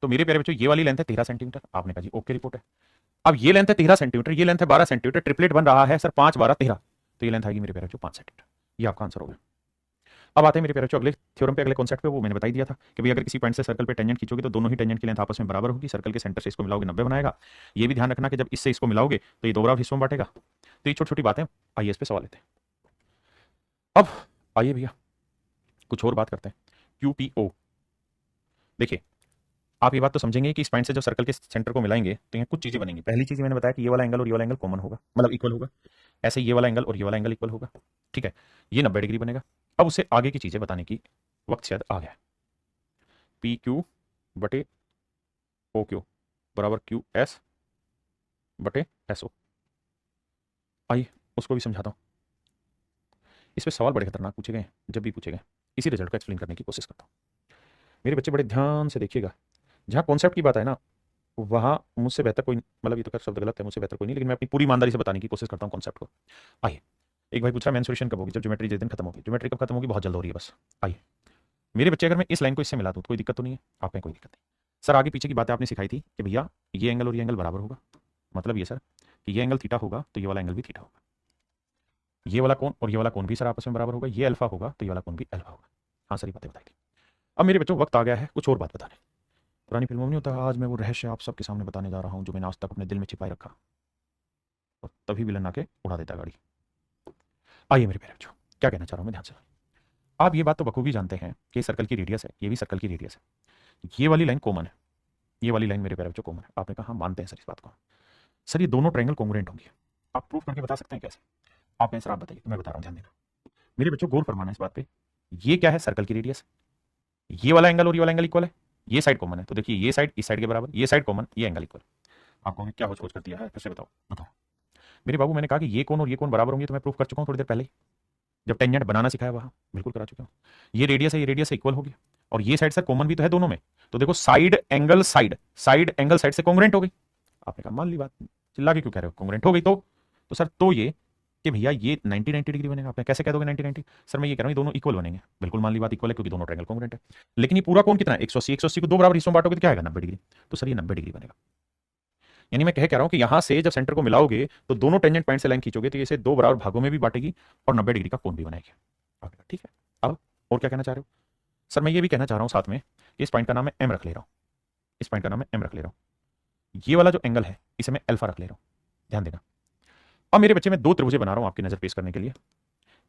तो मेरे प्यारे बच्चों ये वाली लेंथ है 13 सेंटीमीटर। आपने कहा जी ओके रिपोर्ट है। अब ये लेंथ है 13 सेंटीमीटर, ये लेंथ है 12 सेंटीमीटर, ट्रिपलेट बन रहा है सर 5 12 13, तो ये लेंथ आएगी मेरे प्यारे बच्चों 5 सेंटीमीटर। ये आपका आंसर होगा। अब आते हैं मेरे प्यारे बच्चों अगले थ्योरम पे, अगले कॉन्सेप्ट पे। वो मैंने बता ही दिया था कि भाई अगर किसी पॉइंट से सर्कल पे टेंजेंट खींचोगे तो दोनों ही टेंजेंट की लेंथ आपस में बराबर होगी। सर्कल के सेंटर से इसको मिलाओगे 90 बनाएगा। ये भी ध्यान रखना कि जब इससे इसको मिलाओगे तो ये दो बराबर हिस्सों में बांटेगा। तो ये छोटी छोटी बातें, आइए इस पे सवाल लेते हैं। अब आइए भैया कुछ और बात करते हैं। क्यू पी ओ, देखिए आप ये बात तो समझेंगे कि इस पॉइंट से जब सर्कल के सेंटर को मिलाएंगे तो यहाँ कुछ चीजें बनेंगी। पहली चीज मैंने बताया कि ये वाला एंगल और ये वाला एंगल कॉमन होगा, मतलब इक्वल होगा। ऐसे ये वाला एंगल और ये वाला एंगल इक्वल होगा, ठीक है। ये 90 डिग्री बनेगा। अब उससे आगे की चीजें बताने की वक्त शायद आ गया है। पी क्यू बटे ओ क्यू बराबर क्यू एस बटे एस ओ। आइए उसको भी समझाता हूँ। इस पे सवाल बड़े खतरनाक पूछे गए हैं, जब भी पूछे गए इसी रिजल्ट को एक्सप्लेन करने की कोशिश करता हूँ। मेरे बच्चे बड़े ध्यान से देखिएगा। जहाँ कॉन्सेप्ट की बात है ना वहाँ मुझसे बेहतर कोई, मतलब ये तो शब्द गलत है, मुझसे बेहतर कोई नहीं, लेकिन मैं अपनी पूरी ईमानदारी से बताने की कोशिश करता हूँ कॉन्सेप्ट को। आइए, एक भाई पूछ रहा है मेंसुरेशन कब होगी, जब ज्योमेट्री जिस दिन खत्म होगी। ज्योमेट्री कब खत्म होगी, बहुत जल्द हो रही है बस। आइए मेरे बच्चे, अगर मैं इस लाइन को इससे मिला दूँ तो कोई दिक्कत तो नहीं है, आप कहें कोई दिक्कत नहीं। सर आगे पीछे की बातें आपने सिखाई थी कि भैया ये एंगल और ये एंगल बराबर होगा, मतलब ये सर कि ये एंगल थीटा होगा तो ये वाला एंगल भी थीटा होगा। ये वाला कोण और ये वाला कोण भी सर आपस में बराबर होगा। ये अल्फा होगा तो ये वाला कोण भी अल्फा होगा। हाँ सर ये बातें बताई थी। अब मेरे बच्चों वक्त आ गया है कुछ और बात बताने। पुरानी फिल्मों में नहीं होता, आज मैं वो रहस्य आप सबके सामने बताने जा रहा हूँ जो मैंने आज तक अपने दिल में छिपाए रखा, और तभी विलन आके उड़ा देता गाड़ी। आइए मेरे प्यारे बच्चों, क्या कहना चाह रहा हूँ मैं, ध्यान से। आप ये बात तो बखूबी जानते हैं कि सर्कल की रेडियस है, ये भी सर्कल की रेडियस है। ये वाली लाइन कॉमन है, ये वाली लाइन मेरे प्यारे बच्चों कॉमन है। आपने कहा हाँ मानते हैं सर इस बात को। सर ये दोनों ट्रायंगल कॉन्ग्रुएंट होंगे, आप प्रूफ करके बता सकते हैं कैसे? आप सर आप बताइए, तो मैं बता रहा हूँ, ध्यान देना मेरे बच्चों, गौर फरमाना इस बात पे। ये क्या है, सर्कल की रेडियस। ये वाला एंगल और ये वाला एंगल इक्वल है, ये साइड कॉमन है, तो देखिए ये साइड इस साइड के बराबर, ये साइड कॉमन, ये एंगल इक्वल। आपको क्या होच कर दिया है, फिर से बताओ बताओ। मेरे बाबू मैंने कहा कि ये कोण और ये कोण बराबर होंगे, तो मैं प्रूफ कर चुका हूं थोड़ी देर पहले ही। जब टेंजेंट बनाना सिखाया वहां बिल्कुल करा चुका हूं। ये रेडियस है, ये रेडियस इक्वल हो गया, और ये साइड सर कॉमन भी तो है दोनों में, तो देखो side angle side, side angle side से कॉन्ग्रुएंट हो गई। आपने कहा मान ली बात, चिल्ला के क्यों कह रहे हो, कॉन्ग्रुएंट हो गई तो सर तो ये कि भैया ये 90 डिग्री बनेगा। आपने कैसे कह दोगे 90 सर मैं ये कह रहा हूं ये दोनों इक्वल बनेंगे, बिल्कुल मान ली बात इक्वल है क्योंकि दोनों ट्रायंगल कॉन्ग्रुएंट है। लेकिन ये पूरा कोण कितना है 180, 180 को दो बराबर हिस्सों में बांटोगे तो क्या आएगा 90 डिग्री, तो सर ये 90 डिग्री बनेगा। यानी मैं कह रहा हूं कि यहां से जब सेंटर को मिलाओगे तो दोनों टेंजेंट पॉइंट से लाइन खींचोगे तो इसे दो बराबर भागों में भी बांटेगी और 90 डिग्री का कोण भी बनाएगी। आपने कहा ठीक है। अब और क्या कहना चाह रहे हो, सर मैं ये भी कहना चाह रहा हूं साथ में कि इस पॉइंट का नाम मैं एम रख ले रहा हूं, इस पॉइंट का नाम मैं एम रख ले रहा हूं, ये वाला जो एंगल है इसे मैं अल्फा रख ले रहा हूं, ध्यान देना। अब मेरे बच्चे मैं दो त्रिभुजें बना रहा हूं आपकी नजर पेश करने के लिए।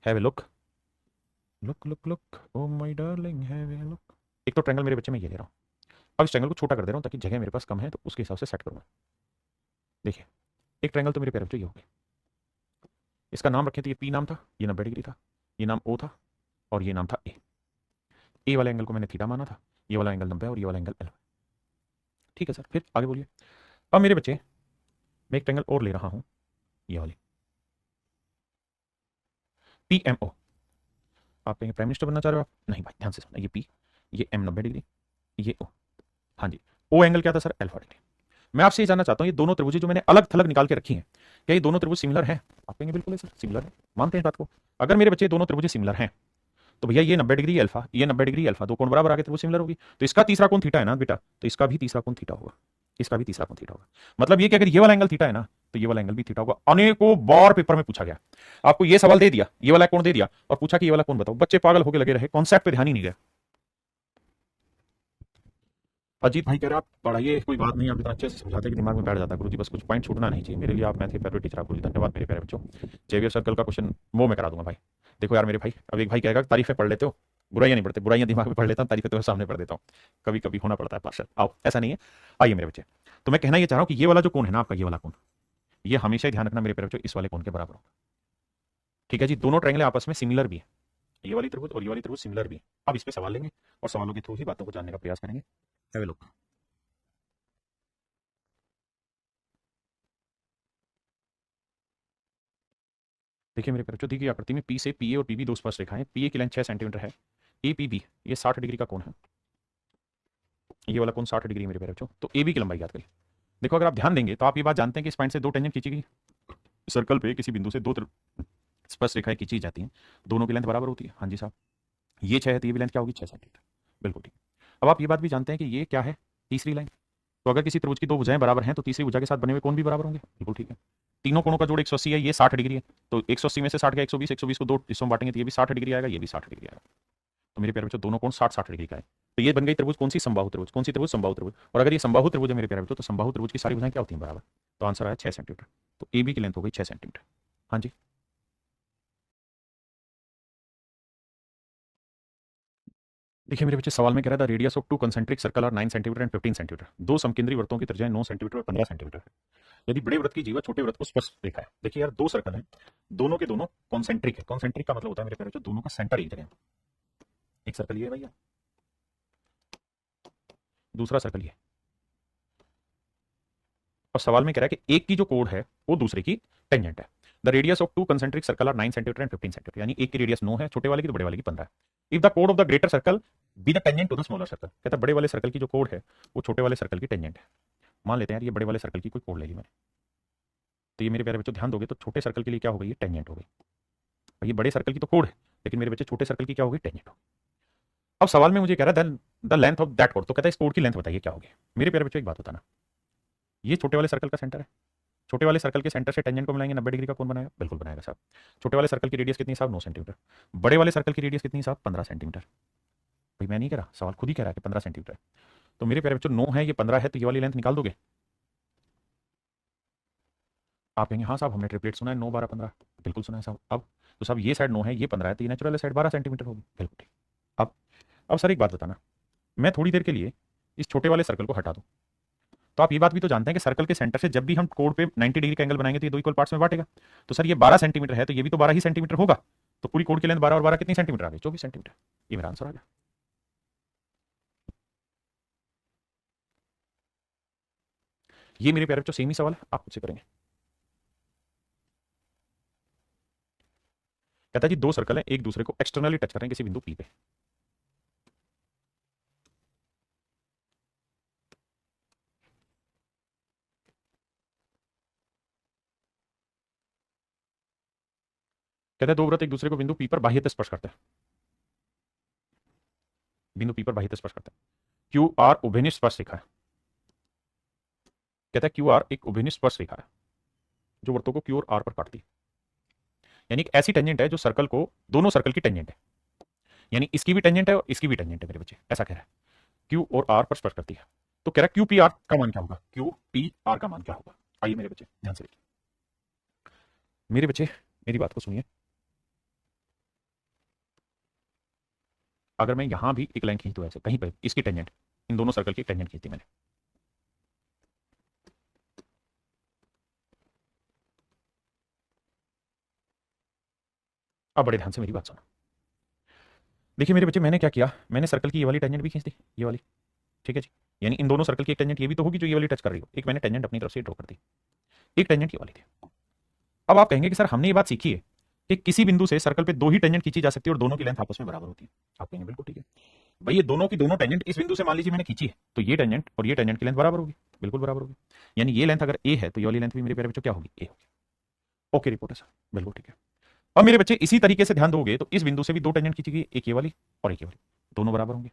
Have a look, look look look oh my darling have a look. एक तो ट्रायंगल मेरे बच्चे में ये ले रहा हूं, अब इस ट्रायंगल को छोटा कर दे रहा हूं ताकि जगह मेरे पास कम है तो उसके हिसाब से सेट करूंगा। देखिए एक ट्रायंगल तो मेरे प्यारे बच्चों ये हो गया, इसका नाम रखें तो ये पी नाम था, ये 90 डिग्री था, ये नाम ओ था और ये नाम था ए। ए वाले एंगल को मैंने थीटा माना था, ये वाला एंगल 90 और ये वाला एंगल एल। ठीक है सर, फिर आगे बोलिए। अब मेरे बच्चे मैं एक ट्रायंगल और ले रहा हूं, ये वाली पी एम ओ। आप कहेंगे प्राइम मिनिस्टर बनना चाह रहे हो आप, नहीं भाई ध्यान से सुनना, ये पी, ये एम 90 डिग्री, ये ओ। हाँ जी, ओ एंगल क्या था सर, अल्फा डिग्री। मैं आपसे ये जानना चाहता हूं ये दोनों त्रिभुजें जो मैंने अलग थलग निकाल के रखी हैं, क्या ये दोनों त्रिभुज सिमिलर हैं? आप कहेंगे बिल्कुल है सर सिमिलर है, मानते हैं इस बात को। अगर मेरे बच्चे दोनों त्रिभुजें सिमिलर हैं तो भैया ये 90 डिग्री अल्फा, ये 90 डिग्री अल्फा, दो कोण बराबर आगे त्रिभुज सिमिलर होगी, तो इसका तीसरा कोण थीटा है ना बेटा, तो इसका भी तीसरा कोण थीटा होगा, इसका भी तीसरा कोण थीटा होगा। मतलब ये कि अगर ये वाला एंगल थीटा है ना तो ये वाला एंगल भी थीटा होगा। अनेकों बार पेपर में पूछा गया, आपको ये सवाल दे दिया, ये वाला कोण दे दिया और पूछा कि ये वाला कोण बताओ, बच्चे पागल होकर लगे रहे, कॉन्सेप्ट पे ध्यान ही नहीं गया। अजीत भाई कह रहे आप पढ़ाइए कोई बात नहीं, आप इतना अच्छे से समझाते कि दिमाग में बैठ जाता है गुरुजी, बस कुछ पॉइंट छूटना नहीं चाहिए। मेरे लिए आप मैथ के फेवरेट टीचर आप गुरुजी, धन्यवाद मेरे प्यारे बच्चों। जेवियर सर्कल का क्वेश्चन वो मैं करा दूंगा भाई। देखो यार मेरे भाई, अब एक भाई कहेगा तारीफें पढ़ लेते हो, बुराइयां नहीं पढ़ते, बुराइयां दिमाग में पढ़ लेता हूँ, तारीफें तो सामने पढ़ देता हूँ, कभी कभी होना पड़ता है पार्षद। आओ ऐसा नहीं है, आइए मेरे बच्चे। तो मैं कहना ये चाह रहा हूँ कि ये वाला जो कोण है ना आपका, ये वाला कोण, ये हमेशा ही ध्यान रखना मेरे प्यारे बच्चों इस वाले कोण के बराबर होगा। ठीक है जी, दोनों ट्रायंगल आपस में सिमिलर भी है, ये वाली त्रिभुज और ये वाली त्रिभुज सिमिलर भी है। अब इस पे सवाल लेंगे और सवालों के थ्रू ही बातों को जानने का प्रयास करेंगे। Have a look. देखिए मेरे प्यारे बच्चों, दी गई आकृति में पी से पी ए और पीबी दो स्पर्श रेखाएं, पी ए की लेंथ 6 सेंटीमीटर है, ए पी बी ये 60 डिग्री का कोण है, ये वाला कोण 60 डिग्री मेरे प्यारे बच्चों। तो ए बी की लंबाई याद करिए। देखो अगर आप ध्यान देंगे तो आप ये बात जानते हैं कि इस पॉइंट से दो टेंजेंट खींची गई, सर्कल पे किसी बिंदु से दो स्पर्श रेखाएं खींची जाती हैं, दोनों की लेंथ बराबर होती है। हाँ जी साहब, ये 6 है तो ये भी लेंथ क्या होगी 6 सेंटीमीटर, बिल्कुल ठीक। अब आप ये बात भी जानते हैं कि ये क्या है, तीसरी लाइन। तो अगर किसी त्रिभुज की दो भुजाएं बराबर हैं तो तीसरी भुजा के साथ बने हुए कोण भी बराबर होंगे, बिल्कुल ठीक है। तीनों कोणों का जोड़ 180 है, ये 60 डिग्री है, तो 180 में से 60 गया 120, 120 को दो हिस्सों में बांटेंगे तो ये भी 60 डिग्री आएगा, ये भी 60 डिग्री आएगा। तो मेरे प्यारे बच्चों दोनों कोण 60-60 डिग्री का है, तो ये बन गई त्रिभुज कौन सी, समबाहु त्रिभुज। कौन सी त्रिभुज, समबाहु त्रिभुज। और अगर ये समबाहु त्रिभुज है मेरे प्यारे बच्चों तो समबाहु त्रिभुज की सारी भुजाएं क्या होती हैं बराबर, तो आंसर आया 6 सेंटीमीटर। तो ए बी की लेंथ हो गई 6 सेंटीमीटर। हाँ जी, देखिए मेरे बच्चे सवाल में कह रहा था radius of two concentric circle are 9 centimetre and 15 centimetre. दो समकेंद्री वृत्तों की त्रिज्याएं 9 सेंटीमीटर और 15 सेंटीमीटर है। यदि बड़े वृत्त की जीवा छोटे वृत्त को स्पर्श रेखा है। देखिए यार दो सर्कल हैं, दोनों के दोनों कॉन्सेंट्रिक है, कॉन्सेंट्रिक का मतलब होता है मेरे प्यारे बच्चों दोनों का सेंटर एक जगह है। एक सर्कल ये है भैया, दूसरा सर्कल ये, और सवाल में कह रहा है कि एक की जो कोण है वो दूसरे की टेंजेंट है। The radius of two concentric circle are 9 centimetre and 15 centimetre, यानी एक की रेडियस 9 है छोटे वाले की, तो बड़े वाले की 15 है। इफ द कोड of the greater circle be the tangent to the smaller circle, कहता है बड़े वाले सर्कल की जो कोड है वो छोटे वाले सर्कल की टेंजेंट है। मान लेते हैं यार ये बड़े वाले सर्कल की कोई कोड ले ली मैंने, तो ये मेरे प्यारे बच्चों ध्यान दोगे तो छोटे सर्कल के लिए क्या हो गई, ये टेंजेंट हो गई। और ये बड़े सर्कल की तो कोड है लेकिन मेरे बच्चे छोटे सर्कल की क्या होगी, टेंजेंट होगी। अब सवाल में मुझे कह रहा है the length of that code, तो कहता है इस कोड की लेंथ बताइए क्या होगी। मेरे प्यारे बच्चों एक बात बताना, ये छोटे वाले सर्कल का सेंटर है, छोटे वाले सर्कल के सेंटर से टेंजेंट को मिलाएंगे 90 डिग्री का कोण बनाएगा, बिल्कुल बनाएगा साहब। छोटे वाले सर्कल की रेडियस कितनी साहब 9 सेंटीमीटर, बड़े वाले सर्कल की रेडियस कितनी साहब 15 सेंटीमीटर। भाई मैं नहीं कह रहा, सवाल खुद ही कह रहा है कि 15 सेंटीमीटर। तो मेरे प्यारे बच्चों 9 है ये 15 है, तो ये वाली लेंथ निकाल दोगे। आप कहेंगे हाँ साहब हमने ट्रिपलेट सुना है 9 12 15, बिल्कुल सुना है साहब। अब तो साहब ये साइड 9 है ये 15 है, तो ये नेचुरल साइड 12 सेंटीमीटर होगी, बिल्कुल ठीक। अब अब सर एक बात बताना, मैं थोड़ी देर के लिए इस छोटे वाले सर्कल को हटा दूं, तो आप ये बात भी तो जानते हैं कि सर्कल के सेंटर से जब भी हम कोण पे 90 डिग्री का एंगल बनाएंगे तो ये दो इक्वल पार्ट्स में बांटेगा। तो सर ये 12 सेंटीमीटर है तो ये भी तो 12 ही सेंटीमीटर होगा, तो पूरी कोण की लेंथ 12 और 12 कितनी सेंटीमीटर आ गई, 24 सेंटीमीटर। ये मेरा आंसर आ गया। ये मेरे प्यारे बच्चों सेम ही सवाल है, आप मुझसे करेंगे। कहता है जी दो सर्कल हैं, एक दूसरे को एक्सटर्नली टच कर रहे हैं किसी बिंदु पी पे। कहता है दो वृत्त एक दूसरे को बिंदु पी पर बाह्यतः स्पर्श करते हैं, बिंदु पी पर बाह्यतः स्पर्श करते हैं। क्यू आर उभयनिष्ठ स्पर्श रेखा है। कहता है क्यू आर एक उभयनिष्ठ स्पर्श रेखा है जो वृत्तों को क्यू और आर पर काटती है। यानी एक ऐसी टेंजेंट है जो सर्कल को, दोनों सर्कल की टेंजेंट है, यानी इसकी भी टेंजेंट है और इसकी भी टेंजेंट है मेरे बच्चे, ऐसा कह रहा है। क्यू और आर पर स्पर्श करती है। तो कह रहा है क्यू पी आर का मान क्या होगा, क्यू पी आर का मान क्या होगा। आइए मेरे बच्चे ध्यान से देखिए, मेरे बच्चे मेरी बात को सुनिए। अगर मैं यहां भी एक लाइन खींच दूं ऐसे कहीं पर, इसकी टेंजेंट, इन दोनों सर्कल की टेंजेंट खींची मैंने, अब बड़े ध्यान से मेरी बात सुनो। देखिए मेरे बच्चे मैंने क्या किया, मैंने सर्कल की ये वाली टेंजेंट भी खींच दी, ये वाली, ठीक है जी। यानी इन दोनों सर्कल की एक टेंजेंट ये भी तो होगी जो ये वाली टच कर रही हो, एक मैंने टेंजेंट अपनी तरफ से ड्रॉ कर दी, एक टेंजेंट ये वाली थी। अब आप कहेंगे कि सर हमने ये बात सीखी है कि किसी बिंदु से सर्कल पे दो ही टेंजेंट खींची जा सकती है और दोनों की लेंथ आपस में बराबर होती है। आप कहेंगे बिल्कुल ठीक है भाई, ये दोनों की दोनों टेंजेंट इस बिंदु से मान लीजिए मैंने खींची है, तो ये टेंजेंट और ये टेंजेंट की लेंथ बराबर होगी, बिल्कुल बराबर होगी। यानी ये लेंथ अगर ए है तो ये वाली लेंथ भी मेरे प्यारे बच्चों क्या होगी, ए होगी। ओके रिपोर्ट है सर, बिल्कुल ठीक है। अब मेरे बच्चे इसी तरीके से ध्यान दोगे तो इस बिंदु से भी दो टेंजेंट खींची गई, एक ये वाली और एक ये वाली, दोनों बराबर होंगे।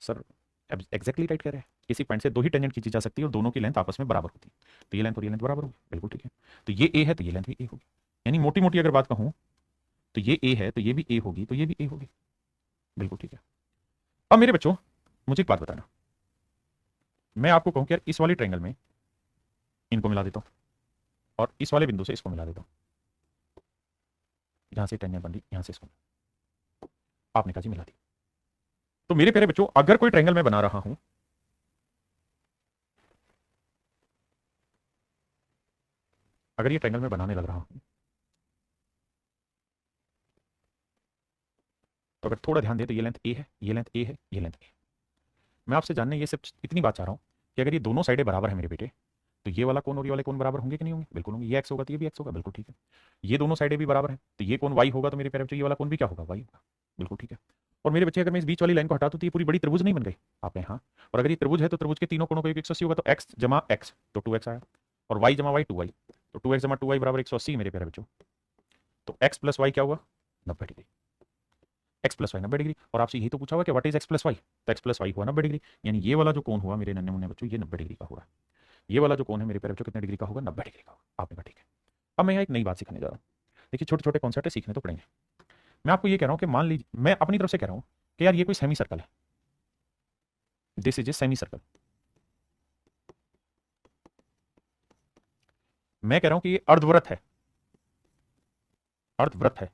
सर एग्जैक्टली राइट कह रहे हैं, किसी पॉइंट से दो ही टेंजेंट खींची जा सकती है और दोनों की लेंथ आपस में बराबर होती है, तो ये लेंथ और ये लेंथ बराबर होगी, बिल्कुल ठीक है। तो ये ए है तो ये लेंथ भी ए होगी, यानी मोटी मोटी अगर बात कहूं तो ये ए है तो ये भी ए होगी, तो ये भी ए होगी, बिल्कुल ठीक है। अब मेरे बच्चों मुझे एक बात बताना, मैं आपको कहूं कि यार इस वाली ट्रायंगल में इनको मिला देता हूं और इस वाले बिंदु से इसको मिला देता हूं, यहां से टेंजेंट बन रही, यहां से इसको, आपने कहा जी मिला दी। तो मेरे प्यारे बच्चों अगर कोई ट्रायंगल मैं बना रहा हूं, अगर ये ट्रायंगल मैं बनाने लग रहा हूं, तो अगर थोड़ा ध्यान दे तो ये लेंथ ए है, ये लेंथ ए है, ये लेंथ ए। मैं आपसे जानने ये सिर्फ इतनी बात चाह रहा हूं कि अगर ये दोनों साइडें बराबर है मेरे बेटे, तो ये वाला कोण और ये वाले कोण बराबर होंगे कि नहीं होंगे, बिल्कुल होंगे। ये एक्स होगा तो ये भी एक्स होगा, बिल्कुल ठीक है। ये दोनों साइडें भी बराबर है तो ये कोण वाई होगा, तो मेरे प्यारे बच्चे ये वाला कोण भी क्या होगा, वाई होगा, बिल्कुल ठीक है। और मेरे बच्चे अगर मैं इस बीच वाली लाइन को हटा दूं तो ये पूरी बड़ी त्रिभुज नहीं बन गई, आपने हाँ। और अगर ये त्रिभुज है तो त्रिभुज के तीनों कोणों का योग 180 होगा, तो एक्स जमा एक्स तो 2x आया, और वाई जमा वाई 2y, तो 2x जमा 2y बराबर 180 मेरे प्यारे बच्चों। तो एक्स प्लस वाई क्या हुआ, 90 degree. X plus Y 90 degree, और आपसे यही तो पूछा हुआ कि what is X plus Y, तो एक्स प्लस वाई हुआ 90 डिग्री। यानी ये वाला जो कोण हुआ मेरे नन्हे मुन्ने बच्चों, ये 90 डिग्री का हो रहा है। ये वाला जो कोण है मेरे प्यारे बच्चों कितने डिग्री का होगा, 90 डिग्री का होगा। आपने कहा ठीक है। अब मैं यहाँ एक नई बात सिखाने जा रहा हूँ। देखिए छोटे छोटे कॉन्सेप्ट सीखने तो पड़ेंगे। मैं आपको ये कह रहा हूँ कि मान लीजिए, मैं अपनी तरफ से कह रहा हूँ कि यार ये कोई सेमी सर्कल है, this is a semi circle. मैं कह रहा हूं कि ये अर्धवृत्त है, अर्धवृत्त है।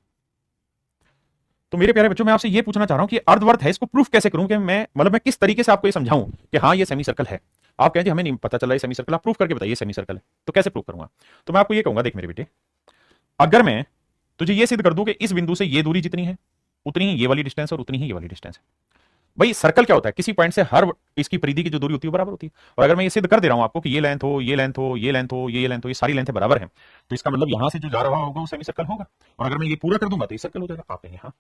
तो मेरे प्यारे बच्चों मैं आपसे ये पूछना चाह रहा हूं कि अर्धवृत्त है, इसको प्रूफ कैसे करूं, कि मैं किस तरीके से आपको ये समझाऊं कि हाँ ये सेमी सर्कल है। आप कहेंगे हमें नहीं पता चला ये सेमी सर्कल, आप प्रूफ करके बताइए सेमी सर्कल है। तो कैसे प्रूफ करूंगा, तो मैं आपको ये कहूंगा, देख मेरे बेटे, अगर मैं तुझे ये सिद्ध कर दूं कि इस बिंदु से ये दूरी जितनी है उतनी ही ये वाली डिस्टेंस और उतनी ही ये वाली डिस्टेंस है। भाई सर्कल क्या होता है, किसी पॉइंट से हर इसकी परिधि की जो दूरी होती है बराबर होती है। और अगर मैं ये सिद्ध कर दे रहा हूं आपको कि ये लेंथ हो, ये लेंथ हो, ये लेंथ हो, ये लेंथ हो, ये सारी लेंथ बराबर है, तो इसका मतलब यहां से जो जा रहा होगा वो सेमी सर्कल होगा। और अगर मैं ये पूरा कर दूंगा तो ये सर्कल हो जाएगा। आप कहेंगे हाँ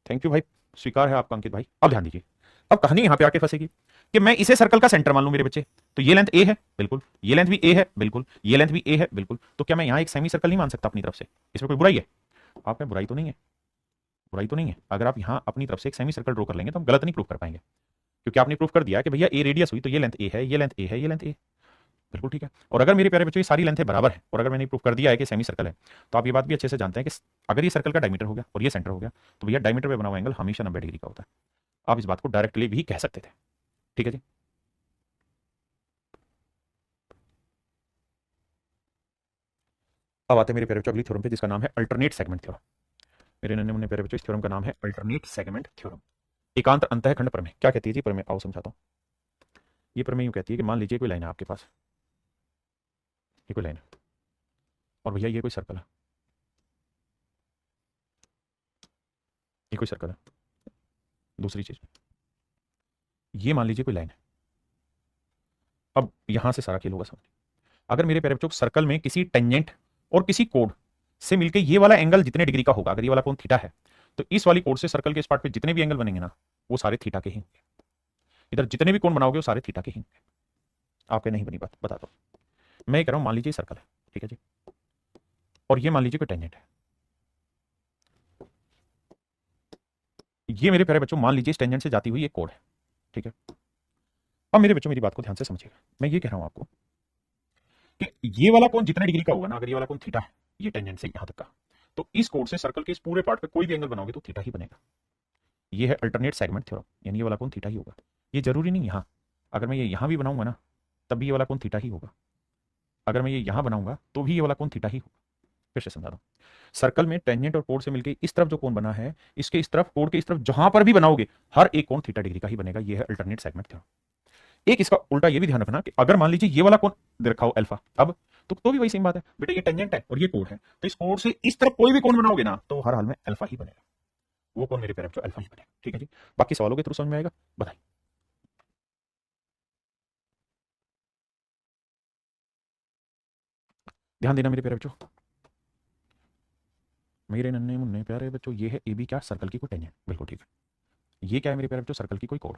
थैंक यू भाई, स्वीकार है आपका अंकित भाई। अब ध्यान दीजिए, अब कहानी यहां पे आके फंसेगी कि मैं इसे सर्कल का सेंटर मान लूं मेरे बच्चे, तो ये लेंथ ए है बिल्कुल, ये लेंथ भी ए है बिल्कुल, ये लेंथ भी ए है बिल्कुल, तो क्या मैं यहां एक सेमी सर्कल नहीं मान सकता अपनी तरफ से, इसमें कोई बुराई है? आप में बुराई तो नहीं है, बुराई तो नहीं है। अगर आप यहां अपनी तरफ से एक सेमी सर्कल ड्रॉ कर लेंगे तो हम गलत नहीं प्रूव कर पाएंगे, क्योंकि आपने प्रूफ कर दिया कि भैया ए रेडियस हुई तो ये लेंथ ए है, ये लेंथ ए है, ये लेंथ ए, बिल्कुल ठीक है। और अगर मेरे प्यारे बच्चों ये सारी लेंथें बराबर है और अगर मैंने प्रूफ कर दिया है कि सेमी सर्कल है, तो आप ये बात भी अच्छे से जानते हैं कि अगर ये सर्कल का डायमीटर हो गया और ये सेंटर हो गया, तो भैया डायमीटर पे बना हुआ एंगल हमेशा 90 डिग्री का होता है। आप इस बात को डायरेक्टली भी कह सकते थे, ठीक है जी। अब आते हैं मेरे प्यारे बच्चों अगली थ्योरम पे, जिसका नाम है अल्टरनेट सेगमेंट थ्योरम। मेरे नन्हे मुन्ने प्यारे बच्चों इस थ्योरम का नाम है अल्टरनेट सेगमेंट थ्योरम। एकांत अंतःखंड प्रमेय क्या कहती है जी, प्रमेय आओ समझाता हूं। ये प्रमेय यूं कहती है कि मान लीजिए कोई लाइन है आपके पास, ये कोई लाइन है और भैया ये कोई सर्कल है, ये कोई सर्कल है। दूसरी चीज, ये मान लीजिए कोई लाइन है। अब यहां से सारा खेल होगा समझ। अगर मेरे प्यारे बच्चों सर्कल में किसी टेंजेंट और किसी कोड से मिलकर ये वाला एंगल जितने डिग्री का होगा, अगर ये वाला कोण थीटा है तो इस वाली कोण से सर्कल के इस पार्ट पे जितने भी एंगल बनेंगे ना वो सारे थीटा के ही होंगे। इधर जितने भी कोण बनाओगे वो सारे थीटा के ही होंगे। आपके नहीं बनी बात, बता दो। मैं ये कह रहा हूं, मान लीजिए सर्कल है, ठीक है जी, और ये मान लीजिए कोई टेंजेंट है। ये मेरे प्यारे बच्चों मान लीजिए इस टेंजेंट से जाती हुई एक कोण है, ठीक है। अब मेरे बच्चों मेरी बात को ध्यान से समझिएगा, मैं ये कह रहा हूं आपको कि ये वाला कोण जितने डिग्री का होगा ना, अगर ये वाला कोण थीटा है, ये टेंजेंट से यहां तक का, तो इस कोण से सर्कल के इस पूरे पार्ट पे कोई भी एंगल बनाओगे तो थीटा ही बनेगा। ये है अल्टरनेट सेगमेंट थ्योरम, यानी ये वाला कोण थीटा ही होगा। ये जरूरी नहीं यहां, अगर मैं ये यहां भी बनाऊंगा ना तब भी ये वाला कोण थीटा ही होगा, अगर मैं ये यहां बनाऊंगा तो भी ये वाला कोण थीटा ही होगा। फिर से समझा दूं, सर्कल में टेंजेंट और कोण से मिलकर इस तरफ जो कोण बना है, इसके इस तरफ कोण के इस तरफ जहां पर भी बनाओगे हर एक कोण थीटा डिग्री का ही बनेगा। ये है अल्टरनेट सेगमेंट थ्योरम। एक इसका उल्टा ये भी ध्यान रखना कि अगर मान लीजिए ये वाला कोण दे रखा हो अल्फा, अब तो भी वही सेम बात है बेटा, ये टेंजेंट है और ये कोण है, तो इस कोण से इस तरफ कोई भी कोण बनाओगे ना तो हर हाल में अल्फा ही बनेगा, वो कोण मेरे प्यारे बच्चों अल्फा ही बनेगा। ठीक है जी, बाकी सवालों के थ्रू समझ में आएगा, बताइए। ध्यान देना मेरे प्यारे बच्चों, मेरे नन्हे मुन्ने प्यारे बच्चों, ये है ए बी क्या, सर्कल की कोई टेंजेंट, बिल्कुल ठीक है। ये क्या है मेरे प्यारे बच्चों, सर्कल की कोई कोण।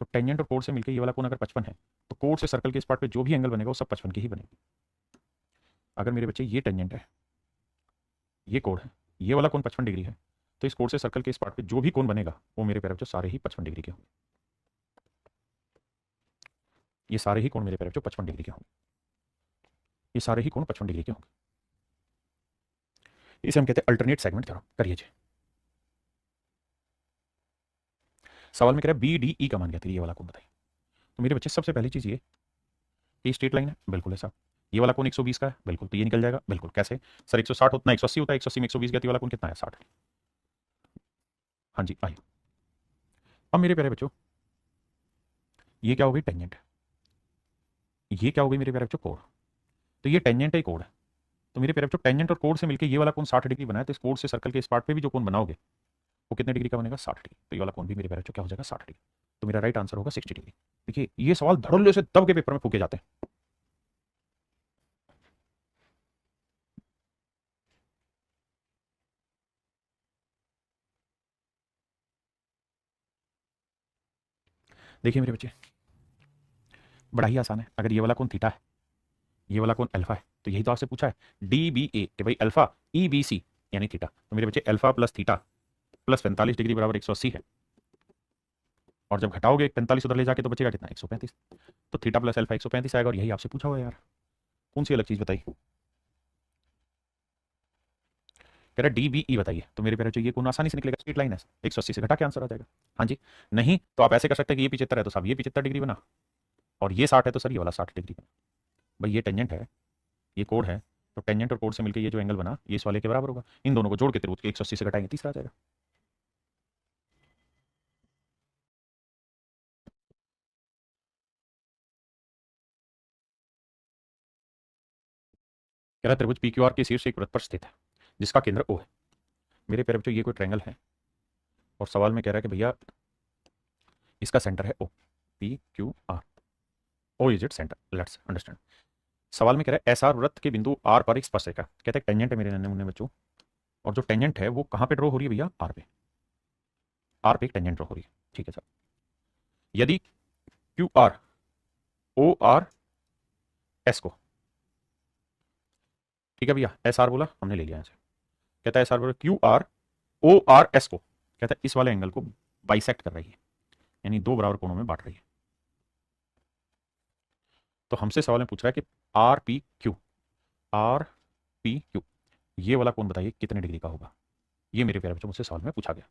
तो टेंजेंट और कोण से मिलकर ये वाला कोण अगर 55 है तो कोण से सर्कल के इस पार्ट पे जो भी एंगल बनेगा वो सब 55 की ही बनेगी। अगर मेरे बच्चे ये टेंजेंट है, ये कोण है, ये वाला कोण 55 डिग्री है, तो इस कोण से सर्कल के इस पार्ट पे जो भी कोण बनेगा वो मेरे प्यारे बच्चों सारे ही 55 डिग्री के होंगे। ये सारे ही कोण मेरे प्यारे बच्चों 55 डिग्री के होंगे, ये सारे ही कोण 55 डिग्री के होंगे। इसे हम कहते हैं अल्टरनेट सेगमेंट थ्योरम। करिए जी, सवाल में कह रहा है बी डी ई का मान क्या था, ये वाला कोण बताइए। तो मेरे बच्चे सबसे पहली चीज ये स्ट्रेट लाइन है, बिल्कुल ऐसा। ये वाला कोण 120 का है, बिल्कुल, तो ये निकल जाएगा, बिल्कुल। कैसे सर, 160 उतना 180 होता है, 180 में 120 गया, तो ये वाला कोण कितना है, 60। हाँ जी, आइए। अब मेरे प्यारे बच्चों ये क्या हो गई, टेंजेंट। ये क्या हो गई मेरे प्यारे बच्चों, कोण। तो ये टेंजेंट है, कोण है। तो मेरे प्यारे बच्चों टेंजेंट और कोण से मिलकर ये वाला कोण 60 डिग्री बना है, तो इस कोण से सर्कल के इस पार्ट पे भी जो कोण बनाओगे वो कितने डिग्री का बनेगा, 60 डिग्री। तो ये वाला कोण भी मेरे प्यारे बच्चों क्या हो जाएगा, 60 डिग्री। तो मेरा राइट आंसर होगा 60 डिग्री। देखिए ये सवाल धड़ल्ले से दब के पेपर में फूके जाते हैं। देखिए मेरे बच्चे बड़ा ही आसान है, अगर ये वाला कोण थीटा है, ये वाला कोण अल्फा है, तो यही तो आपसे पूछा है डी बी ए कि भाई अल्फा ई बी सी यानी थीटा। तो मेरे बच्चे alpha plus theta plus 45 degree बराबर 180 है, और जब घटाओगे 45 उधर ले जाके तो बचेगा कितना, 135। तो थीटा प्लस अल्फा 135 आएगा, और यही आपसे पूछा हुआ है यार, कौन सी अलग चीज बताइए। कह रहा डी बी ई बताइए, तो मेरे प्यारे चाहिए कोण आसानी से निकलेगा, स्ट्रेट लाइन है, 180 से घटा के आंसर आ जाएगा। हाँ जी, नहीं तो आप ऐसे कर सकते हैं कि ये 75 है तो साहब ये 75 डिग्री बना, और ये 60 है तो सर ये वाला 60 डिग्री बना। भाई ये टेंजेंट है, ये कोण है, तो टेंजेंट और कोण से मिलकर ये जो एंगल बना ये इस वाले के बराबर होगा, इन दोनों को जोड़ के त्रिभुज के 180 से घटाएंगे, तीसरा आ जाएगा। कह रहा त्रिभुज पी क्यू आर के शीर्ष एक वृत्त पर स्थित है जिसका केंद्र ओ है। मेरे प्यारे बच्चों ये कोई ट्रायंगल है, और सवाल में कह रहा है कि भैया इसका सेंटर है O, P Q R, O is it centre, let's understand. सवाल में कह रहा है एस आर वृत्त के बिंदु आर पर एक स्पर्शरेखा, कहते हैं टेंजेंट है मेरे नन्हे मुन्ने बच्चों, और जो टेंजेंट है वो कहां पे ड्रॉ हो रही है भैया, आर पे, आर पे एक टेंजेंट ड्रॉ हो रही है, ठीक है सर। यदि Q R O R S को, ठीक है भैया, एस आर बोला हमने ले लिया यहाँ से, कहता है एस आर बोला Q R O R S को, कहता है इस वाले एंगल को बाइसेक्ट कर रही है, यानी दो बराबर कोणों में बांट रही है। तो हमसे सवाल में पूछ रहा है कि R P Q, R P Q ये वाला कोण बताइए कितने डिग्री का होगा, ये मेरे प्यारे बच्चों मुझसे सवाल में पूछा गया।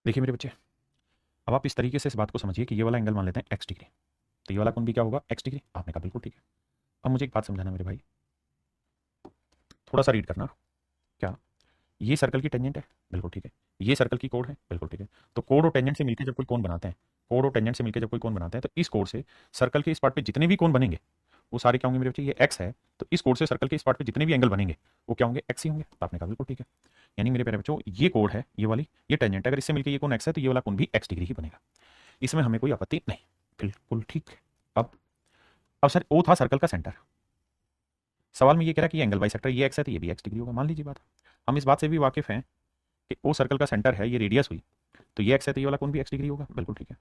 देखिए मेरे बच्चे अब आप इस तरीके से इस बात को समझिए कि ये वाला एंगल मान लेते हैं एक्स डिग्री, तो ये वाला कोण भी क्या होगा, एक्स डिग्री। आपने कहा बिल्कुल ठीक है। अब मुझे एक बात समझाना मेरे भाई, थोड़ा सा रीड करना, क्या ये सर्कल की टेंजेंट है, बिल्कुल ठीक है, ये सर्कल की कोण है, बिल्कुल ठीक है। तो कोण और टेंजेंट से मिलकर जब कोई कोण बनाते हैं, कोण और टेंजेंट से मिलकर जब कोई कोण बनाते हैं तो इस कोण से सर्कल के इस पार्ट पे जितने भी कोण बनेंगे वो सारे क्या होंगे मेरे बच्चे, ये एक्स है तो इस कोण से सर्कल के इस पार्ट पे जितने भी एंगल बनेंगे वो क्या होंगे, एक्स ही होंगे। तो आपने कहा बिल्कुल ठीक है, यानी मेरे प्यारे बच्चों ये कोण है, ये वाली ये टेंजेंट है, अगर इससे मिलकर ये कोण एक्स है तो ये वाला कोण भी एक्स डिग्री ही बनेगा, इसमें हमें कोई आपत्ति नहीं, बिल्कुल ठीक। अब सर ओ था सर्कल का सेंटर, सवाल में ये कह रहा है कि ये एंगल बाइसेक्टर, ये एक्स है तो ये भी एक्स डिग्री होगा। मान लीजिए बात, हम इस बात से भी वाकिफ हैं कि ओ सर्कल का सेंटर है, ये रेडियस हुई, तो ये एक्स है तो ये वाला कोण भी एक्स डिग्री होगा। बिल्कुल ठीक है।